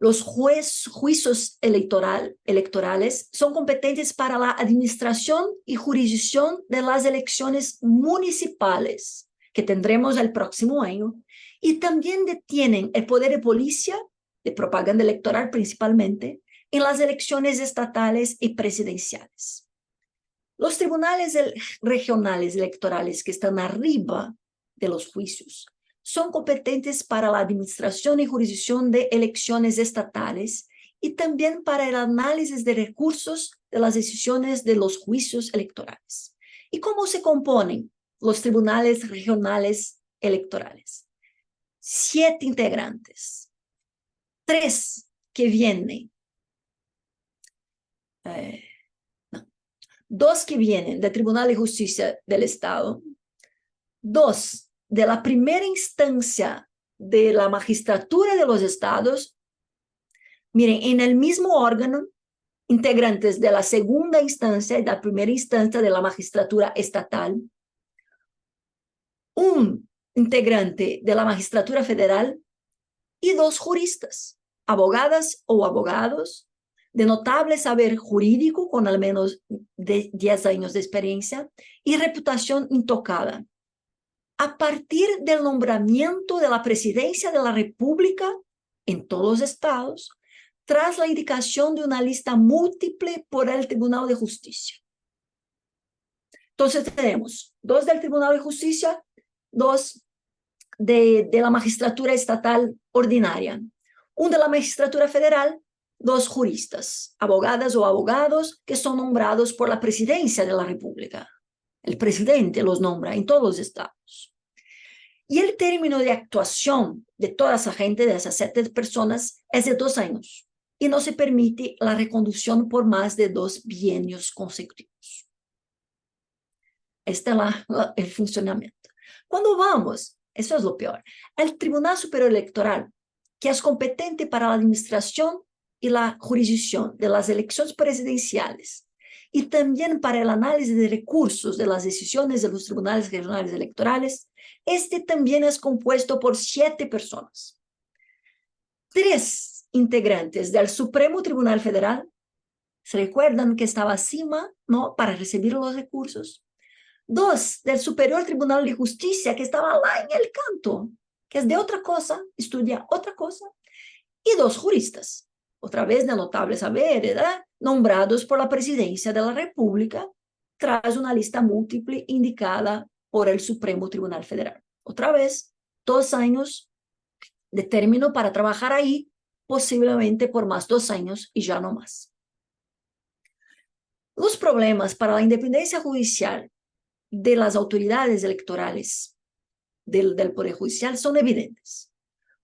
Los juicios electorales son competentes para la administración y jurisdicción de las elecciones municipales que tendremos el próximo año, y también detienen el poder de policía, de propaganda electoral principalmente, en las elecciones estatales y presidenciales. Los tribunales regionales electorales que están arriba de los juicios son competentes para la administración y jurisdicción de elecciones estatales y también para el análisis de recursos de las decisiones de los juicios electorales. ¿Y cómo se componen los tribunales regionales electorales? 7 integrantes, 3 que vienen, 2 que vienen del Tribunal de Justicia del Estado, 2 de la primera instancia de la magistratura de los estados. Miren, en el mismo órgano, integrantes de la segunda instancia y de la primera instancia de la magistratura estatal, un integrante de la magistratura federal y 2 juristas, abogadas o abogados de notable saber jurídico con al menos 10 años de experiencia y reputación intocada, a partir del nombramiento de la presidencia de la República en todos los estados, tras la indicación de una lista múltiple por el Tribunal de Justicia. Entonces tenemos 2 del Tribunal de Justicia, 2 de la magistratura estatal ordinaria, 1 de la magistratura federal, 2 juristas, abogadas o abogados que son nombrados por la presidencia de la República. El presidente los nombra en todos los estados. Y el término de actuación de toda esa gente, de esas 7 personas, es de 2 años. Y no se permite la reconducción por más de 2 bienios consecutivos. Este es el funcionamiento. Cuando vamos, eso es lo peor, el Tribunal Superior Electoral, que es competente para la administración y la jurisdicción de las elecciones presidenciales, y también para el análisis de recursos de las decisiones de los tribunales regionales electorales, este también es compuesto por 7 personas. 3 integrantes del Supremo Tribunal Federal, ¿se recuerdan que estaba acima, no, para recibir los recursos? 2 del Superior Tribunal de Justicia, que estaba lá en el canto, que es de otra cosa, estudia otra cosa, y 2 juristas, otra vez de notable saber, ¿verdad?, nombrados por la presidencia de la República tras una lista múltiple indicada por el Supremo Tribunal Federal. Otra vez, 2 años de término para trabajar ahí, posiblemente por más 2 años y ya no más. Los problemas para la independencia judicial de las autoridades electorales del Poder Judicial son evidentes.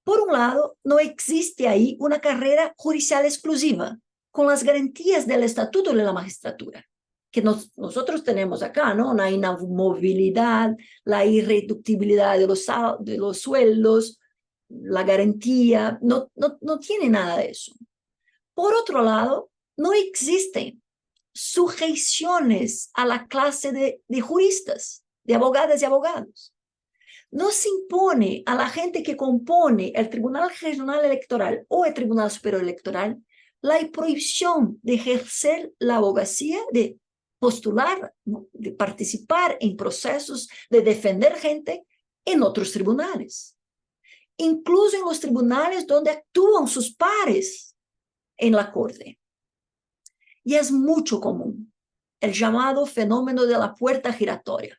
Por un lado, no existe ahí una carrera judicial exclusiva con las garantías del Estatuto de la Magistratura, que nosotros tenemos acá, ¿no? La inamovilidad, la irreductibilidad de los sueldos, la garantía, no tiene nada de eso. Por otro lado, no existen sujeciones a la clase de juristas, de abogadas y abogados. No se impone a la gente que compone el Tribunal Regional Electoral o el Tribunal Superior Electoral la prohibición de ejercer la abogacía, de postular, ¿no?, de participar en procesos, de defender gente en otros tribunales. Incluso en los tribunales donde actúan sus pares en la corte. Y es mucho común el llamado fenómeno de la puerta giratoria,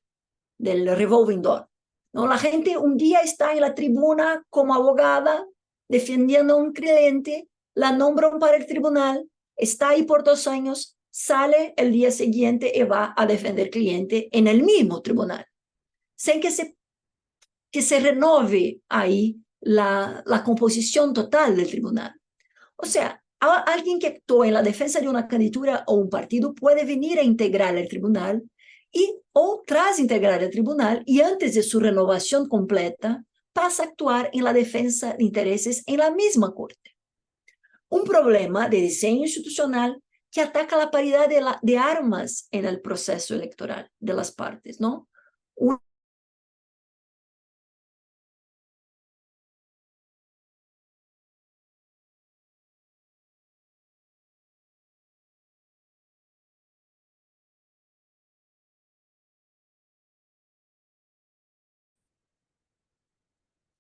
del revolving door, ¿no? La gente un día está en la tribuna como abogada defendiendo a un cliente, la nombran para el tribunal, está ahí por 2 años, sale el día siguiente y va a defender al cliente en el mismo tribunal, sin que se renove ahí la composición total del tribunal. O sea, alguien que actuó en la defensa de una candidatura o un partido puede venir a integrar el tribunal o tras integrar el tribunal y antes de su renovación completa, pasa a actuar en la defensa de intereses en la misma corte. Un problema de diseño institucional que ataca la paridad de armas en el proceso electoral de las partes, ¿no?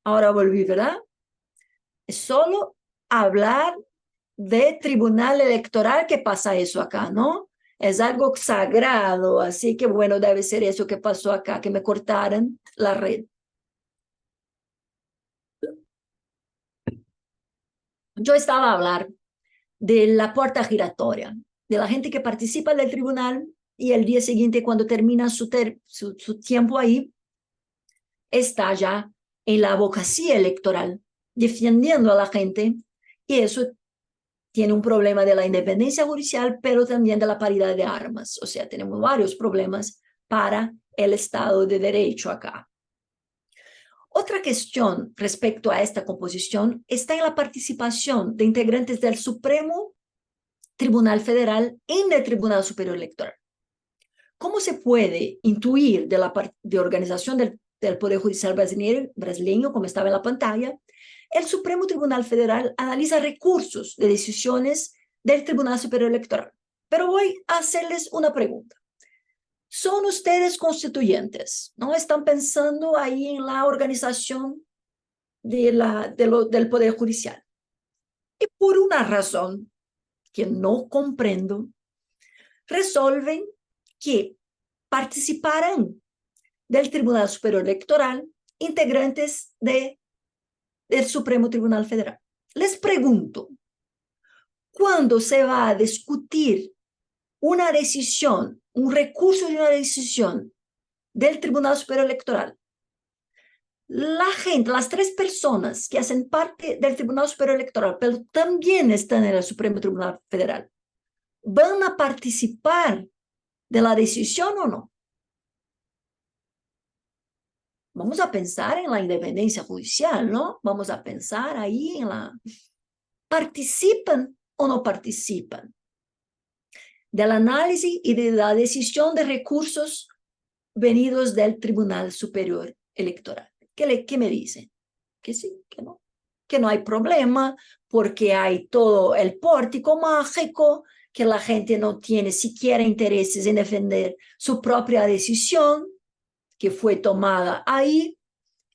Ahora volví, ¿verdad? Es solo hablar de tribunal electoral que pasa eso acá, ¿no? Es algo sagrado, así que bueno, debe ser eso que pasó acá, que me cortaran la red. Yo estaba a hablar de la puerta giratoria, de la gente que participa del tribunal y el día siguiente, cuando termina su tiempo ahí, está ya en la abogacía electoral, defendiendo a la gente, y eso tiene un problema de la independencia judicial, pero también de la paridad de armas. O sea, tenemos varios problemas para el Estado de Derecho acá. Otra cuestión respecto a esta composición está en la participación de integrantes del Supremo Tribunal Federal en el Tribunal Superior Electoral. ¿Cómo se puede intuir de la organización del Poder Judicial brasileño, como estaba en la pantalla? El Supremo Tribunal Federal analiza recursos de decisiones del Tribunal Superior Electoral. Pero voy a hacerles una pregunta. ¿Son ustedes constituyentes? ¿No están pensando ahí en la organización del Poder Judicial? Y por una razón que no comprendo, resuelven que participarán del Tribunal Superior Electoral integrantes del Supremo Tribunal Federal. Les pregunto, ¿cuándo se va a discutir una decisión, un recurso de una decisión del Tribunal Superior Electoral? La gente, las tres personas que hacen parte del Tribunal Superior Electoral, pero también están en el Supremo Tribunal Federal, ¿van a participar de la decisión o no? Vamos a pensar en la independencia judicial, ¿no? Vamos a pensar ahí en la... ¿Participan o no participan del análisis y de la decisión de recursos venidos del Tribunal Superior Electoral? ¿Qué me dicen? Que sí, que no hay problema porque hay todo el pórtico mágico, que la gente no tiene siquiera intereses en defender su propia decisión que fue tomada ahí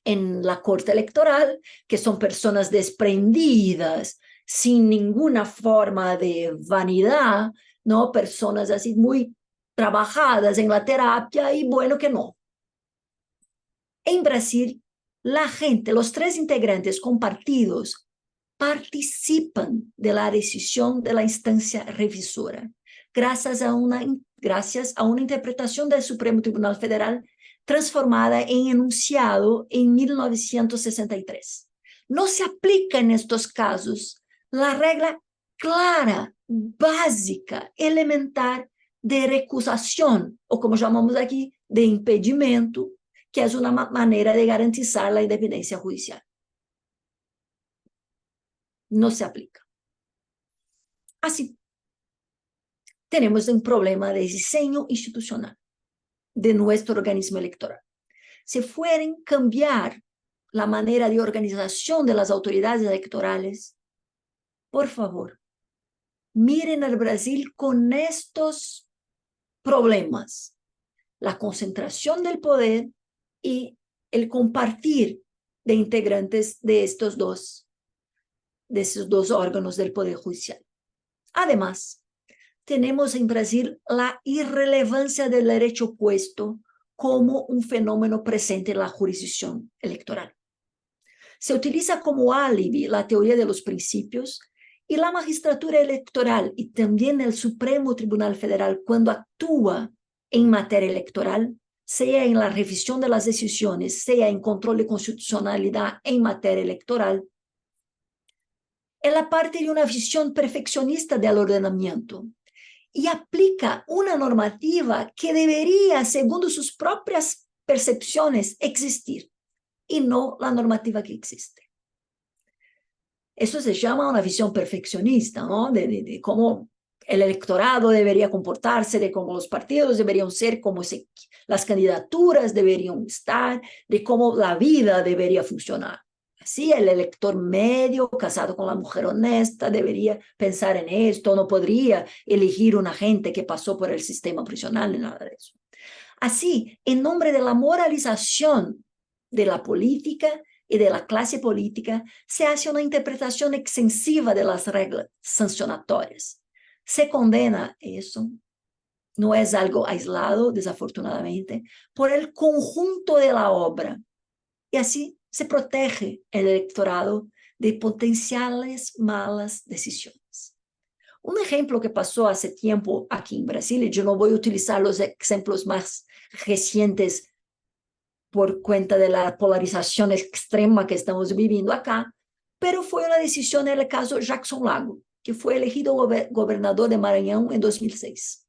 en la Corte Electoral, que son personas desprendidas, sin ninguna forma de vanidad, ¿no? Personas así muy trabajadas en la terapia y bueno que no. En Brasil, la gente, los tres integrantes compartidos, participan de la decisión de la instancia revisora, gracias a una interpretación del Supremo Tribunal Federal transformada en enunciado en 1963. No se aplica en estos casos la regla clara, básica, elementar de recusación, o como llamamos aquí, de impedimento, que es una manera de garantizar la independencia judicial. No se aplica. Así, tenemos un problema de diseño institucional de nuestro organismo electoral. Si fueren cambiar la manera de organización de las autoridades electorales, por favor, miren al Brasil con estos problemas: la concentración del poder y el compartir de integrantes de esos dos órganos del Poder Judicial. Además, tenemos en Brasil la irrelevancia del derecho opuesto como un fenómeno presente en la jurisdicción electoral. Se utiliza como álibi la teoría de los principios y la magistratura electoral y también el Supremo Tribunal Federal, cuando actúa en materia electoral, sea en la revisión de las decisiones, sea en control de constitucionalidad en materia electoral, es la parte de una visión perfeccionista del ordenamiento y aplica una normativa que debería, según sus propias percepciones, existir, y no la normativa que existe. Eso se llama una visión perfeccionista, ¿no? De cómo el electorado debería comportarse, de cómo los partidos deberían ser, cómo las candidaturas deberían estar, de cómo la vida debería funcionar. Así el elector medio, casado con la mujer honesta, debería pensar en esto, no podría elegir una gente que pasó por el sistema prisional, ni nada de eso. Así, en nombre de la moralización de la política y de la clase política, se hace una interpretación extensiva de las reglas sancionatorias. Se condena eso, no es algo aislado, desafortunadamente, por el conjunto de la obra. Y así se protege el electorado de potenciales malas decisiones. Un ejemplo que pasó hace tiempo aquí en Brasil, y yo no voy a utilizar los ejemplos más recientes por cuenta de la polarización extrema que estamos viviendo acá, pero fue una decisión en el caso Jackson Lago, que fue elegido gobernador de Maranhão en 2006.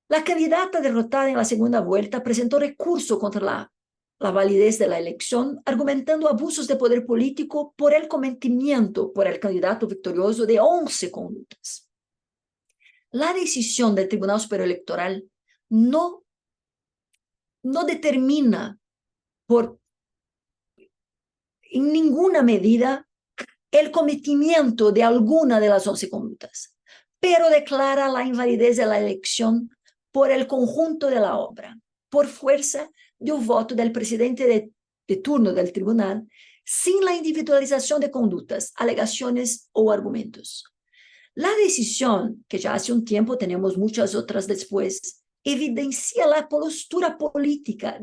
La candidata derrotada en la segunda vuelta presentó recurso contra la validez de la elección, argumentando abusos de poder político por el cometimiento por el candidato victorioso de 11 conductas. La decisión del Tribunal Superior Electoral no determina en ninguna medida el cometimiento de alguna de las 11 conductas, pero declara la invalidez de la elección por el conjunto de la obra, por fuerza de un voto del presidente de turno del tribunal, sin la individualización de conductas, alegaciones o argumentos. La decisión, que ya hace un tiempo tenemos muchas otras después, evidencia la postura política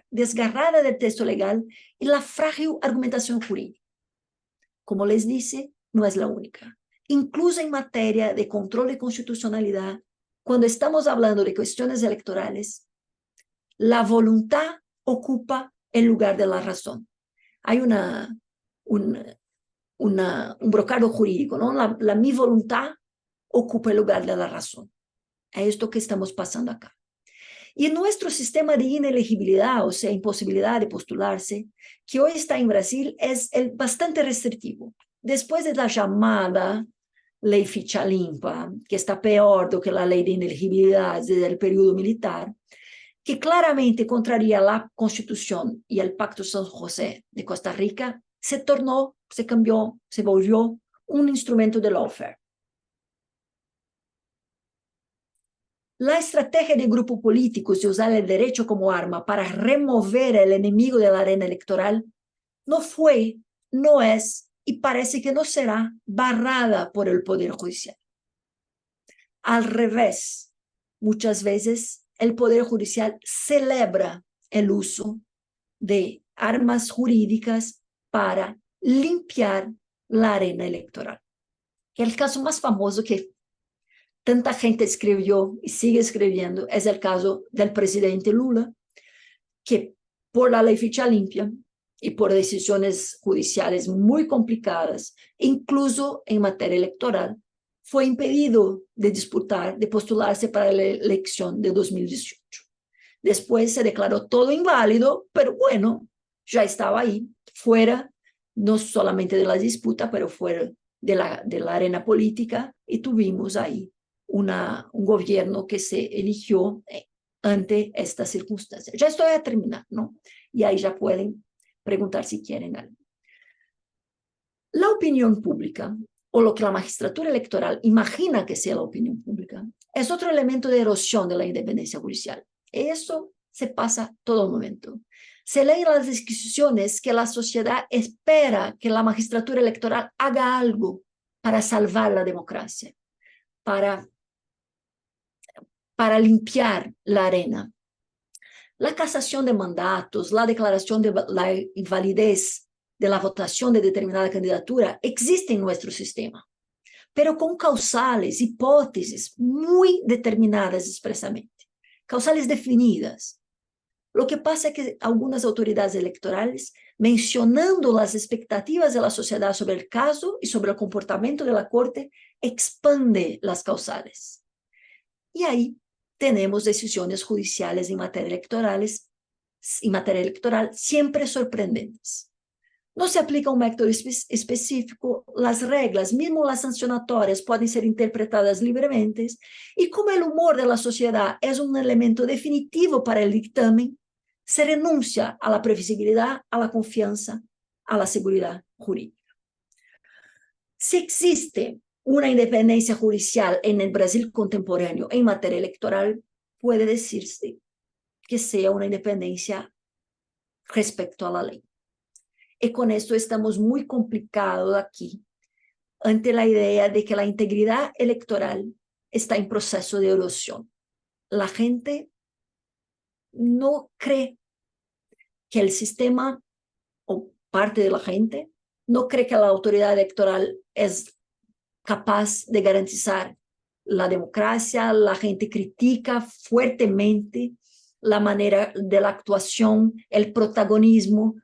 desgarrada del texto legal y la frágil argumentación jurídica. Como les dice, no es la única. Incluso en materia de control de constitucionalidad, cuando estamos hablando de cuestiones electorales, la voluntad ocupa el lugar de la razón. Hay un brocardo jurídico, ¿no? La mi voluntad ocupa el lugar de la razón. Es esto que estamos pasando acá. Y nuestro sistema de inelegibilidad, o sea, imposibilidad de postularse, que hoy está en Brasil, es bastante restrictivo. Después de la llamada ley ficha limpa, que está peor do que la ley de inelegibilidad desde el periodo militar, que claramente contraría la Constitución y el Pacto San José de Costa Rica, se cambió, se volvió un instrumento de lawfare. La estrategia de grupos políticos de usar el derecho como arma para remover el enemigo de la arena electoral no fue, no es y parece que no será barrada por el Poder Judicial. Al revés, muchas veces el Poder Judicial celebra el uso de armas jurídicas para limpiar la arena electoral. El caso más famoso que tanta gente escribió y sigue escribiendo es el caso del presidente Lula, que por la ley ficha limpia y por decisiones judiciales muy complicadas, incluso en materia electoral, fue impedido de disputar, de postularse para la elección de 2018. Después se declaró todo inválido, pero bueno, ya estaba ahí, fuera, no solamente de la disputa, pero fuera de la arena política, y tuvimos ahí un gobierno que se eligió ante estas circunstancias. Ya estoy a terminar, ¿no? Y ahí ya pueden preguntar si quieren algo. La opinión pública, o lo que la magistratura electoral imagina que sea la opinión pública, es otro elemento de erosión de la independencia judicial. Eso se pasa todo el momento. Se leen las discusiones que la sociedad espera que la magistratura electoral haga algo para salvar la democracia, para limpiar la arena. La casación de mandatos, la declaración de la invalidez de la votación de determinada candidatura existe en nuestro sistema, pero con causales, hipótesis muy determinadas expresamente, causales definidas. Lo que pasa es que algunas autoridades electorales, mencionando las expectativas de la sociedad sobre el caso y sobre el comportamiento de la Corte, expande las causales. Y ahí tenemos decisiones judiciales en materia electoral siempre sorprendentes. No se aplica un método específico, las reglas, mismo las sancionatorias, pueden ser interpretadas libremente, y como el humor de la sociedad es un elemento definitivo para el dictamen, se renuncia a la previsibilidad, a la confianza, a la seguridad jurídica. Si existe una independencia judicial en el Brasil contemporáneo en materia electoral, puede decirse que sea una independencia respecto a la ley. Y con esto estamos muy complicados aquí ante la idea de que la integridad electoral está en proceso de erosión. La gente no cree que el sistema, o parte de la gente, no cree que la autoridad electoral es capaz de garantizar la democracia. La gente critica fuertemente la manera de la actuación, el protagonismo.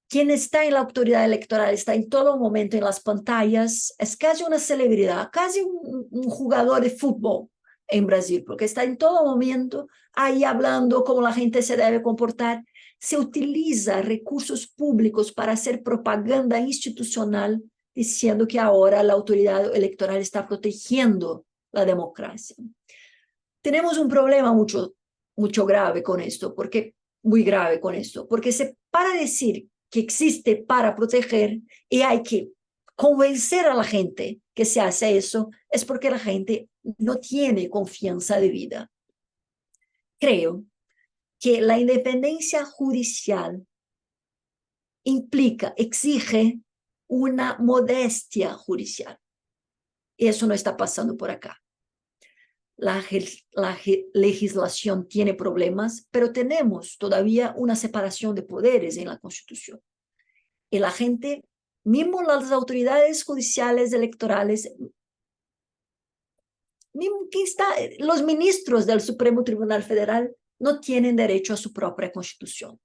Quien está en la autoridad electoral está en todo momento en las pantallas, es casi una celebridad, casi un jugador de fútbol en Brasil, porque está en todo momento ahí hablando cómo la gente se debe comportar. Se utiliza recursos públicos para hacer propaganda institucional, diciendo que ahora la autoridad electoral está protegiendo la democracia. Tenemos un problema mucho grave con esto, muy grave con esto, porque para decir que existe para proteger y hay que convencer a la gente que se hace eso, es porque la gente no tiene confianza debida. Creo que la independencia judicial exige una modestia judicial. Y eso no está pasando por acá. La legislación tiene problemas, pero tenemos todavía una separación de poderes en la Constitución. Y la gente, mismo las autoridades judiciales electorales, mismo los ministros del Supremo Tribunal Federal no tienen derecho a su propia Constitución.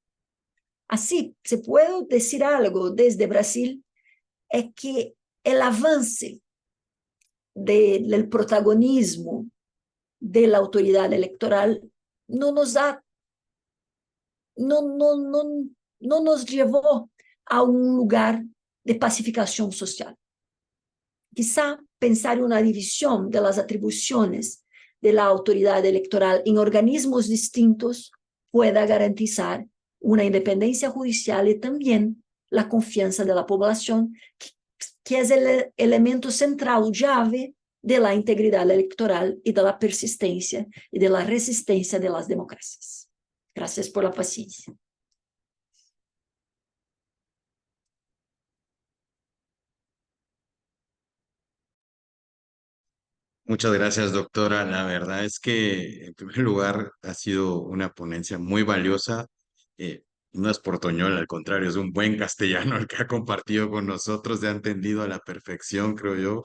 Así, se puede decir algo desde Brasil, es que el avance del protagonismo de la autoridad electoral no nos llevó a un lugar de pacificación social. Quizá pensar en una división de las atribuciones de la autoridad electoral en organismos distintos pueda garantizar una independencia judicial y también la confianza de la población, que es el elemento central, llave de la integridad electoral y de la persistencia y de la resistencia de las democracias. Gracias por la paciencia. Muchas gracias, doctora. La verdad es que, en primer lugar, ha sido una ponencia muy valiosa. No es portoñol, al contrario, es un buen castellano el que ha compartido con nosotros, se ha entendido a la perfección, creo yo.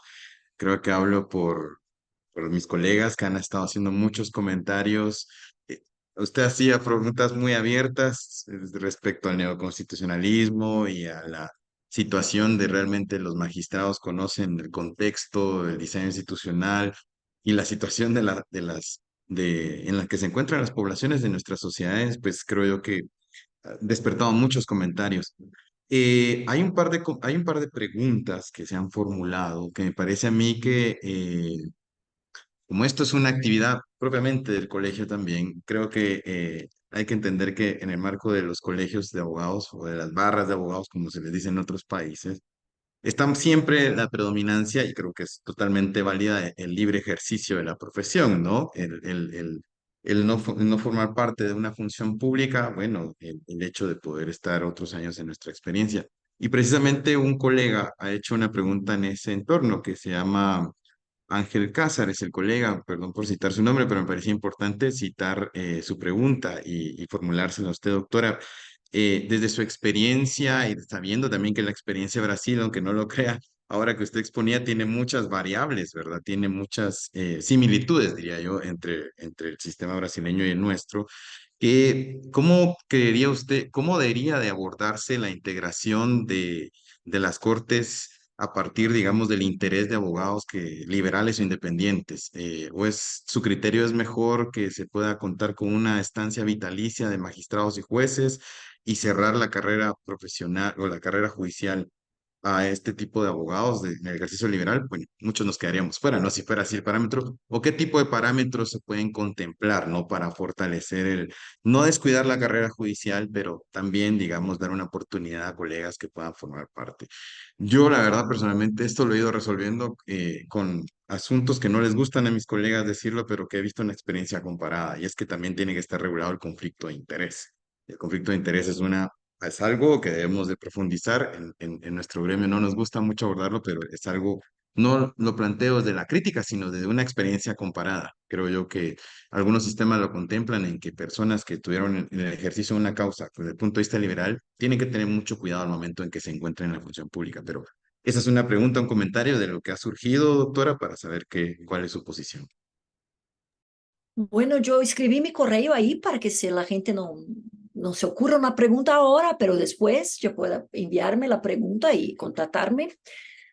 Creo que hablo por mis colegas que han estado haciendo muchos comentarios. Eh, Usted hacía preguntas muy abiertas respecto al neoconstitucionalismo y a la situación de realmente los magistrados conocen el contexto, el diseño institucional y la situación en la que se encuentran las poblaciones de nuestras sociedades, pues creo yo que ha despertado muchos comentarios. Hay un par de preguntas que se han formulado que me parece a mí que como esto es una actividad propiamente del colegio también, creo que hay que entender que en el marco de los colegios de abogados o de las barras de abogados, como se les dice en otros países, está siempre la predominancia, y creo que es totalmente válida, el libre ejercicio de la profesión, ¿no? El no formar parte de una función pública, bueno, el hecho de poder estar otros años en nuestra experiencia. Y precisamente un colega ha hecho una pregunta en ese entorno que se llama Ángel Cázares, el colega, perdón por citar su nombre, pero me parecía importante citar su pregunta y formulársela a usted, doctora. Desde su experiencia y sabiendo también que la experiencia de Brasil, aunque no lo crea, ahora que usted exponía, tiene muchas variables, ¿verdad? Tiene muchas similitudes, diría yo, entre el sistema brasileño y el nuestro. ¿Cómo creería usted, cómo debería de abordarse la integración de las cortes a partir, digamos, del interés de abogados que liberales o independientes? ¿O es su criterio es mejor que se pueda contar con una estancia vitalicia de magistrados y jueces y cerrar la carrera profesional o la carrera judicial a este tipo de abogados en el ejercicio liberal? Bueno, muchos nos quedaríamos fuera, ¿no? Si fuera así el parámetro, o qué tipo de parámetros se pueden contemplar, ¿no? Para fortalecer no descuidar la carrera judicial, pero también, digamos, dar una oportunidad a colegas que puedan formar parte. Yo, la verdad, personalmente, esto lo he ido resolviendo con asuntos que no les gustan a mis colegas decirlo, pero que he visto una experiencia comparada, y es que también tiene que estar regulado el conflicto de interés. El conflicto de interés es algo que debemos de profundizar en nuestro gremio. No nos gusta mucho abordarlo, pero es algo, no lo planteo desde la crítica, sino desde una experiencia comparada. Creo yo que algunos sistemas lo contemplan en que personas que tuvieron en el ejercicio de una causa desde el punto de vista liberal tienen que tener mucho cuidado al momento en que se encuentren en la función pública. Pero esa es una pregunta, un comentario de lo que ha surgido, doctora, para saber cuál es su posición. Bueno, yo escribí mi correo ahí para que si la gente no se ocurra una pregunta ahora, pero después yo pueda enviarme la pregunta y contactarme.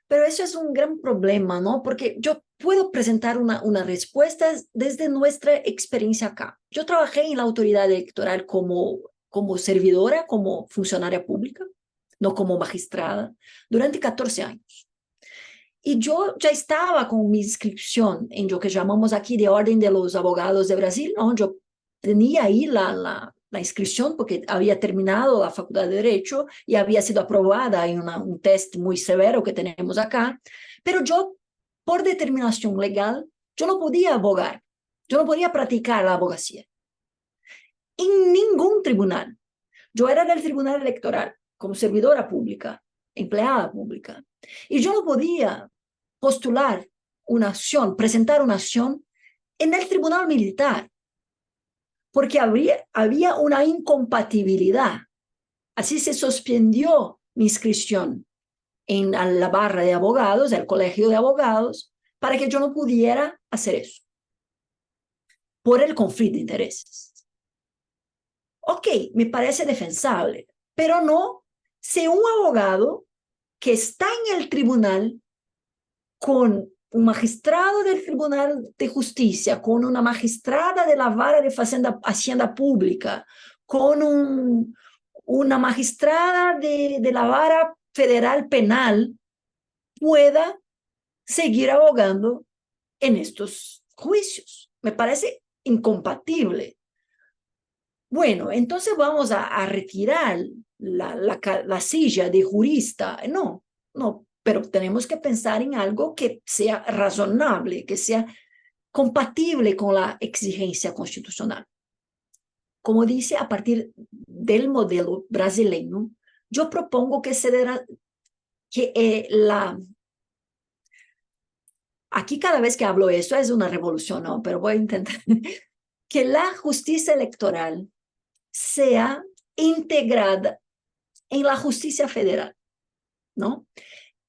Pero eso es un gran problema, ¿no? Porque yo puedo presentar una respuesta desde nuestra experiencia acá. Yo trabajé en la autoridad electoral como servidora, como funcionaria pública, no como magistrada, durante 14 años. Y yo ya estaba con mi inscripción en lo que llamamos aquí de Orden de los Abogados de Brasil, ¿no? Yo tenía ahí la inscripción porque había terminado la Facultad de Derecho y había sido aprobada en un test muy severo que tenemos acá, pero yo, por determinación legal, yo no podía abogar, yo no podía practicar la abogacía en ningún tribunal. Yo era del Tribunal Electoral como servidora pública, empleada pública, y yo no podía postular una acción, presentar una acción en el Tribunal Militar, porque había una incompatibilidad. Así se suspendió mi inscripción en la barra de abogados, el colegio de abogados, para que yo no pudiera hacer eso, por el conflicto de intereses. Ok, me parece defensable, pero no si un abogado que está en el tribunal con un magistrado del Tribunal de Justicia, con una magistrada de la vara de Hacienda Pública, con una magistrada de la vara federal penal, pueda seguir abogando en estos juicios. Me parece incompatible. Bueno, entonces vamos a retirar la silla de jurista. No, no, pero tenemos que pensar en algo que sea razonable, que sea compatible con la exigencia constitucional. Como dice, a partir del modelo brasileño, yo propongo que aquí cada vez que hablo eso es una revolución, ¿no? Pero voy a intentar que la justicia electoral sea integrada en la justicia federal, ¿no?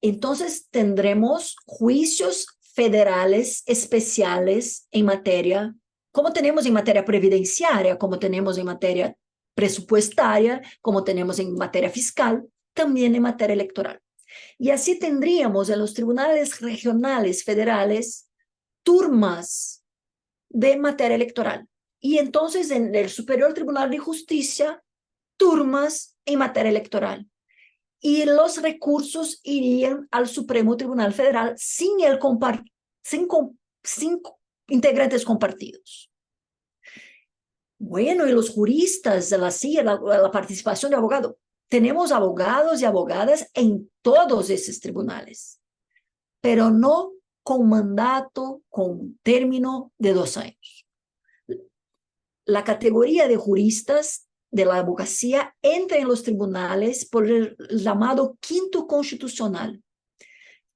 Entonces tendremos juicios federales especiales en materia, como tenemos en materia previdenciaria, como tenemos en materia presupuestaria, como tenemos en materia fiscal, también en materia electoral. Y así tendríamos en los tribunales regionales federales turmas de materia electoral. Y entonces en el Superior Tribunal de Justicia, turmas en materia electoral. Y los recursos irían al Supremo Tribunal Federal sin integrantes compartidos. Bueno, y los juristas de la CIA, la participación de abogados. Tenemos abogados y abogadas en todos esos tribunales, pero no con mandato, con término de 2 años. La categoría de juristas de la abogacía entra en los tribunales por el llamado quinto constitucional,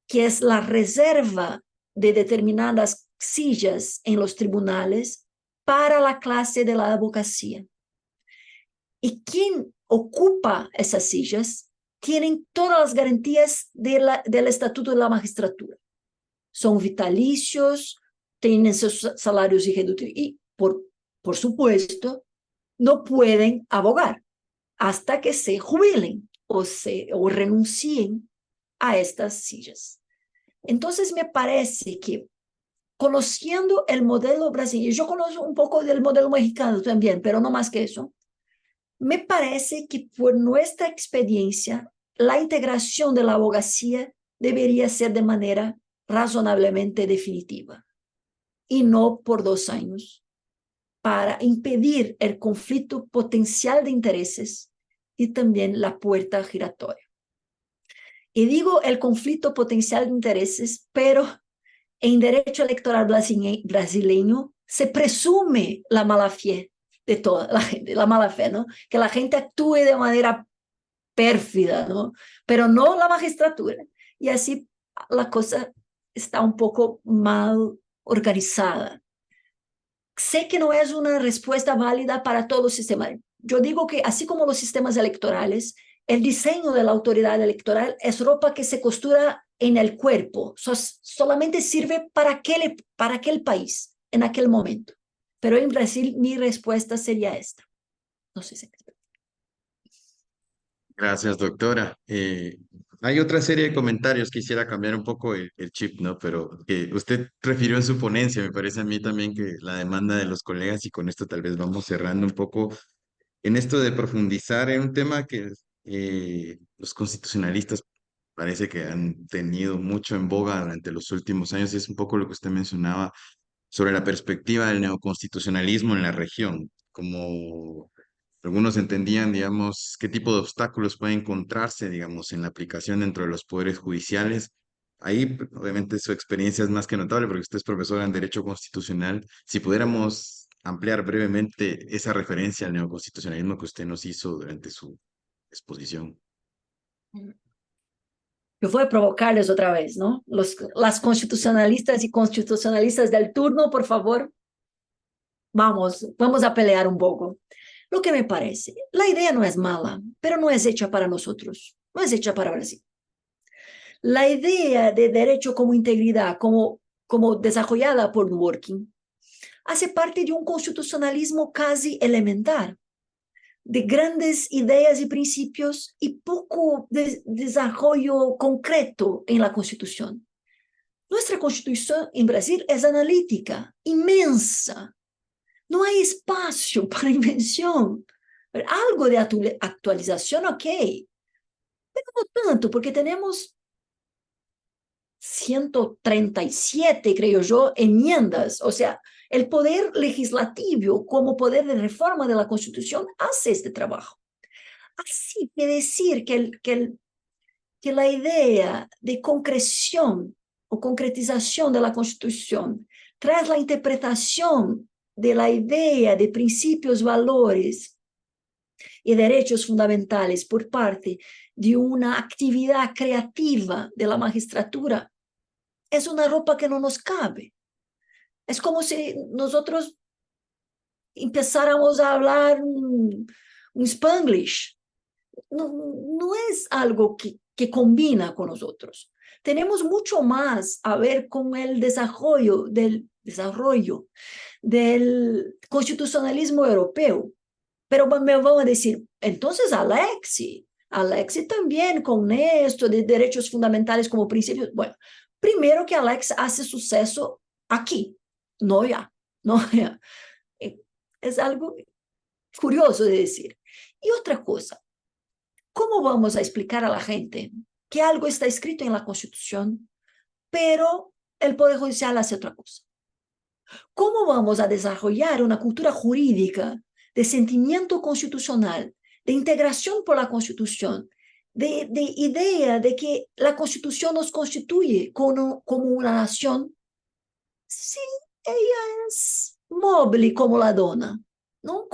que es la reserva de determinadas sillas en los tribunales para la clase de la abogacía. ¿Y quién ocupa esas sillas? tienen todas las garantías del Estatuto de la Magistratura. Son vitalicios, tienen sus salarios irreductibles y, por supuesto, no pueden abogar hasta que se jubilen o renuncien a estas sillas. Entonces me parece que conociendo el modelo brasileño, yo conozco un poco del modelo mexicano también, pero no más que eso, me parece que por nuestra experiencia, la integración de la abogacía debería ser de manera razonablemente definitiva y no por 2 años, para impedir el conflicto potencial de intereses y también la puerta giratoria. Y digo el conflicto potencial de intereses, pero en derecho electoral brasileño se presume la mala fe de toda la gente, la mala fe, ¿no? Que la gente actúe de manera pérfida, ¿no? Pero no la magistratura. Y así la cosa está un poco mal organizada. Sé que no es una respuesta válida para todo el sistema. Yo digo que así como los sistemas electorales, el diseño de la autoridad electoral es ropa que se costura en el cuerpo, solamente sirve para aquel país en aquel momento. Pero en Brasil mi respuesta sería esta. No sé si... Gracias, doctora. Hay otra serie de comentarios, quisiera cambiar un poco el chip, ¿no? Pero que usted refirió en su ponencia, me parece a mí también que la demanda de los colegas, y con esto tal vez vamos cerrando un poco, en esto de profundizar en un tema que los constitucionalistas parece que han tenido mucho en boga durante los últimos años, y es un poco lo que usted mencionaba sobre la perspectiva del neoconstitucionalismo en la región, como algunos entendían, digamos, qué tipo de obstáculos puede encontrarse, digamos, en la aplicación dentro de los poderes judiciales. Ahí, obviamente, su experiencia es más que notable porque usted es profesora en Derecho Constitucional. Si pudiéramos ampliar brevemente esa referencia al neoconstitucionalismo que usted nos hizo durante su exposición. Yo voy a provocarles otra vez, ¿no? Las constitucionalistas y constitucionalistas del turno, por favor, vamos a pelear un poco. Lo que me parece, la idea no es mala, pero no es hecha para nosotros, no es hecha para Brasil. La idea de derecho como integridad, como desarrollada por Dworkin, hace parte de un constitucionalismo casi elemental, de grandes ideas y principios y poco desarrollo concreto en la Constitución. Nuestra Constitución en Brasil es analítica, inmensa. No hay espacio para invención. Algo de actualización, ok, pero no tanto, porque tenemos 137, creo yo, enmiendas. O sea, el poder legislativo como poder de reforma de la Constitución hace este trabajo. Así que decir que la idea de concreción o concretización de la Constitución tras la interpretación de la idea de principios, valores y derechos fundamentales por parte de una actividad creativa de la magistratura es una ropa que no nos cabe. Es como si nosotros empezáramos a hablar un Spanglish. No es algo que combina con nosotros. Tenemos mucho más a ver con el desarrollo del constitucionalismo europeo. Pero me van a decir, entonces Alexi también con esto de derechos fundamentales como principios. Bueno, primero que Alex hace suceso aquí, no ya, no ya. Es algo curioso de decir. Y otra cosa, ¿cómo vamos a explicar a la gente que algo está escrito en la Constitución, pero el Poder Judicial hace otra cosa? ¿Cómo vamos a desarrollar una cultura jurídica de sentimiento constitucional, de integración por la Constitución, de idea de que la Constitución nos constituye como una nación, si ella es móvil como la dona? ¿No?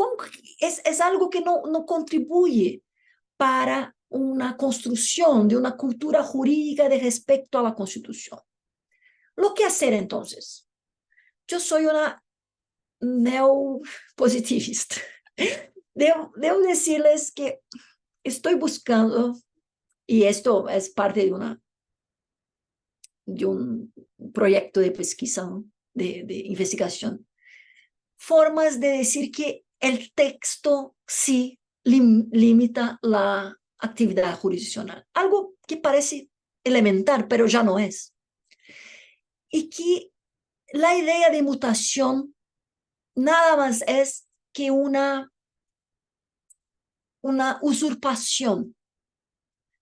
Es algo que no contribuye para una construcción de una cultura jurídica de respecto a la Constitución. ¿Lo que hacer entonces? Yo soy una neopositivista. Debo decirles que estoy buscando y esto es parte de un proyecto de pesquisa, ¿no? de investigación. Formas de decir que el texto sí limita la actividad jurisdiccional. Algo que parece elemental, pero ya no es. Y que la idea de mutación nada más es que una usurpación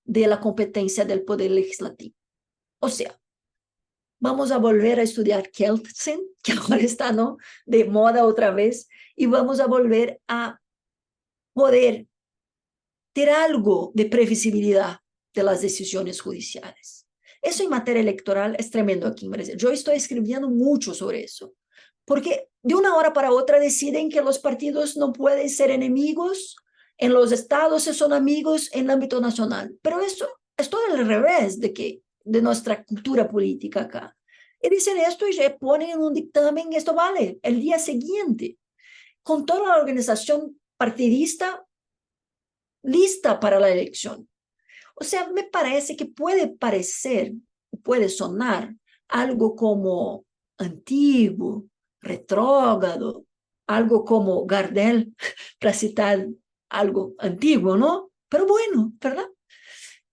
de la competencia del poder legislativo. O sea, vamos a volver a estudiar Kelsen, que ahora está, ¿no?, de moda otra vez, y vamos a volver a poder tener algo de previsibilidad de las decisiones judiciales. Eso en materia electoral es tremendo aquí en Brasil. Yo estoy escribiendo mucho sobre eso, porque de una hora para otra deciden que los partidos no pueden ser enemigos en los estados, se son amigos en el ámbito nacional. Pero eso es todo al revés de nuestra cultura política acá. Y dicen esto y ya ponen en un dictamen, esto vale, el día siguiente, con toda la organización partidista lista para la elección. O sea, me parece que puede sonar algo como antiguo, retrógrado, algo como Gardel, para citar algo antiguo, ¿no? Pero bueno, ¿verdad?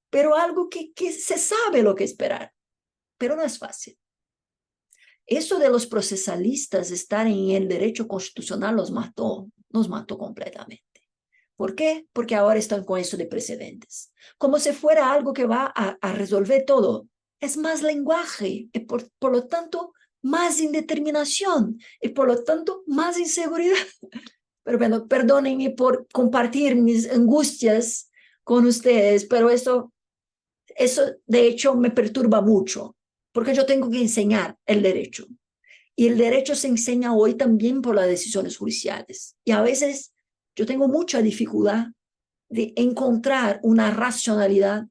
Pero algo que se sabe lo que esperar, pero no es fácil. Eso de los procesalistas estar en el derecho constitucional nos mató completamente. ¿Por qué? Porque ahora están con eso de precedentes. Como si fuera algo que va a resolver todo. Es más lenguaje y por lo tanto más indeterminación y por lo tanto más inseguridad. Pero bueno, perdónenme por compartir mis angustias con ustedes, pero eso de hecho me perturba mucho, porque yo tengo que enseñar el derecho. Y el derecho se enseña hoy también por las decisiones judiciales. Y a veces yo tengo mucha dificultad de encontrar una racionalidad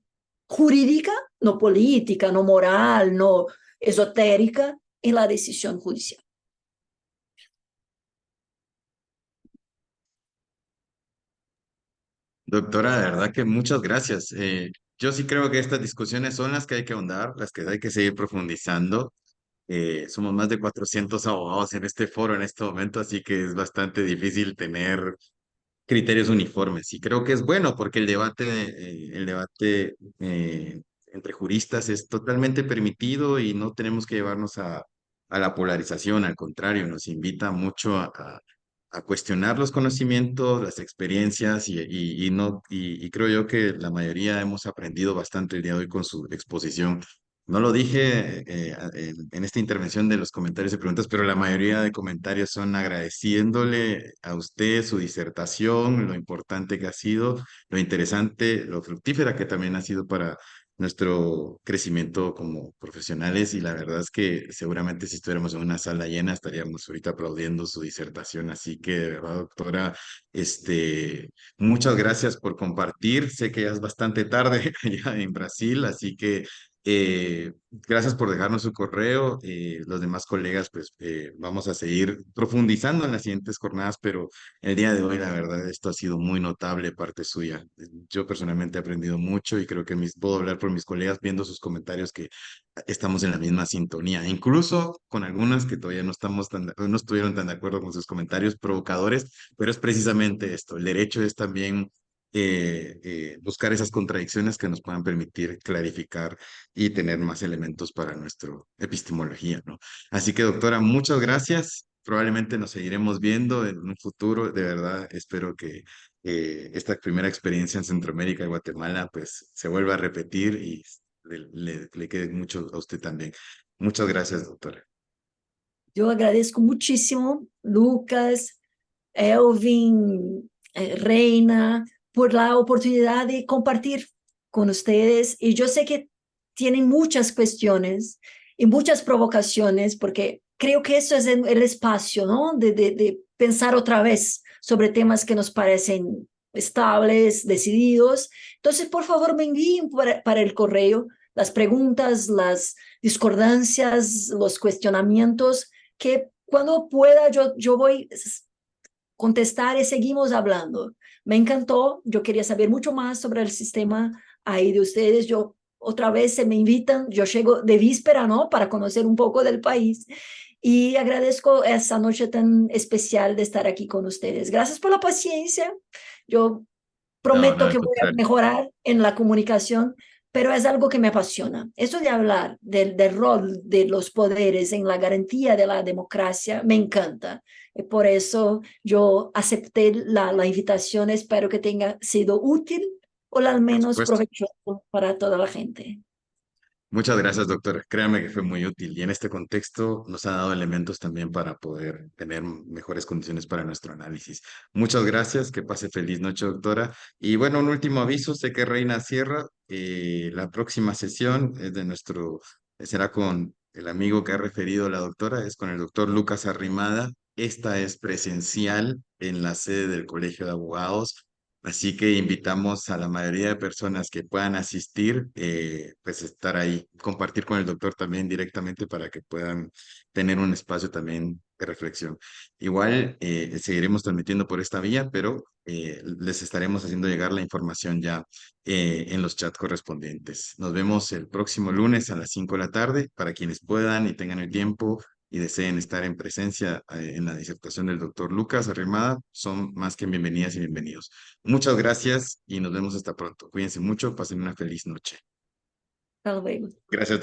jurídica, no política, no moral, no esotérica, en la decisión judicial. Doctora, de verdad que muchas gracias. Yo sí creo que estas discusiones son las que hay que ahondar, las que hay que seguir profundizando. Somos más de 400 abogados en este foro en este momento, así que es bastante difícil tener criterios uniformes. Y creo que es bueno porque el debate entre juristas es totalmente permitido y no tenemos que llevarnos a la polarización. Al contrario, nos invita mucho a cuestionar los conocimientos, las experiencias y creo yo que la mayoría hemos aprendido bastante el día de hoy con su exposición. No lo dije en esta intervención de los comentarios y preguntas, pero la mayoría de comentarios son agradeciéndole a usted su disertación, lo importante que ha sido, lo interesante, lo fructífera que también ha sido para nuestro crecimiento como profesionales. Y la verdad es que seguramente si estuviéramos en una sala llena estaríamos ahorita aplaudiendo su disertación. Así que, de verdad, doctora, muchas gracias por compartir. Sé que ya es bastante tarde allá en Brasil, así que gracias por dejarnos su correo. Los demás colegas, pues vamos a seguir profundizando en las siguientes jornadas, pero el día de hoy, la verdad, esto ha sido muy notable parte suya. Yo personalmente he aprendido mucho y creo que puedo hablar por mis colegas viendo sus comentarios que estamos en la misma sintonía, incluso con algunas que todavía no estuvieron tan de acuerdo con sus comentarios provocadores, pero es precisamente esto. El derecho es también buscar esas contradicciones que nos puedan permitir clarificar y tener más elementos para nuestra epistemología, ¿no? Así que, doctora, muchas gracias. Probablemente nos seguiremos viendo en un futuro. De verdad, espero que esta primera experiencia en Centroamérica y Guatemala pues se vuelva a repetir y le quede mucho a usted también. Muchas gracias, doctora. Yo agradezco muchísimo, Lucas, Elvin, Reina, por la oportunidad de compartir con ustedes. Y yo sé que tienen muchas cuestiones y muchas provocaciones, porque creo que eso es el espacio, ¿no? De pensar otra vez sobre temas que nos parecen estables, decididos. Entonces, por favor, me envíen para el correo las preguntas, las discordancias, los cuestionamientos, que cuando pueda yo voy contestar y seguimos hablando. Me encantó, yo quería saber mucho más sobre el sistema ahí de ustedes. Yo otra vez se me invitan, yo llego de víspera, ¿no? Para conocer un poco del país. Y agradezco esta noche tan especial de estar aquí con ustedes. Gracias por la paciencia. Yo No, no, prometo al que voy a contrario. mejorar en la comunicación, pero es algo que me apasiona. Eso de hablar del rol de los poderes en la garantía de la democracia me encanta. Y por eso yo acepté la invitación. Espero que tenga sido útil o al Por menos supuesto. provechoso para toda la gente. Muchas gracias, doctora. Créame que fue muy útil y en este contexto nos ha dado elementos también para poder tener mejores condiciones para nuestro análisis. Muchas gracias, que pase feliz noche, doctora. Y bueno, un último aviso, sé que Reina cierra. La próxima sesión es de será con el amigo que ha referido la doctora, es con el doctor Lucas Arrimada. Esta es presencial en la sede del Colegio de Abogados. Así que invitamos a la mayoría de personas que puedan asistir, pues estar ahí, compartir con el doctor también directamente para que puedan tener un espacio también de reflexión. Igual seguiremos transmitiendo por esta vía, pero les estaremos haciendo llegar la información ya en los chats correspondientes. Nos vemos el próximo lunes a las 5 de la tarde para quienes puedan y tengan el tiempo y deseen estar en presencia en la disertación del doctor Lucas Arrimada, son más que bienvenidas y bienvenidos. Muchas gracias y nos vemos hasta pronto. Cuídense mucho, pasen una feliz noche. Hasta luego. Gracias.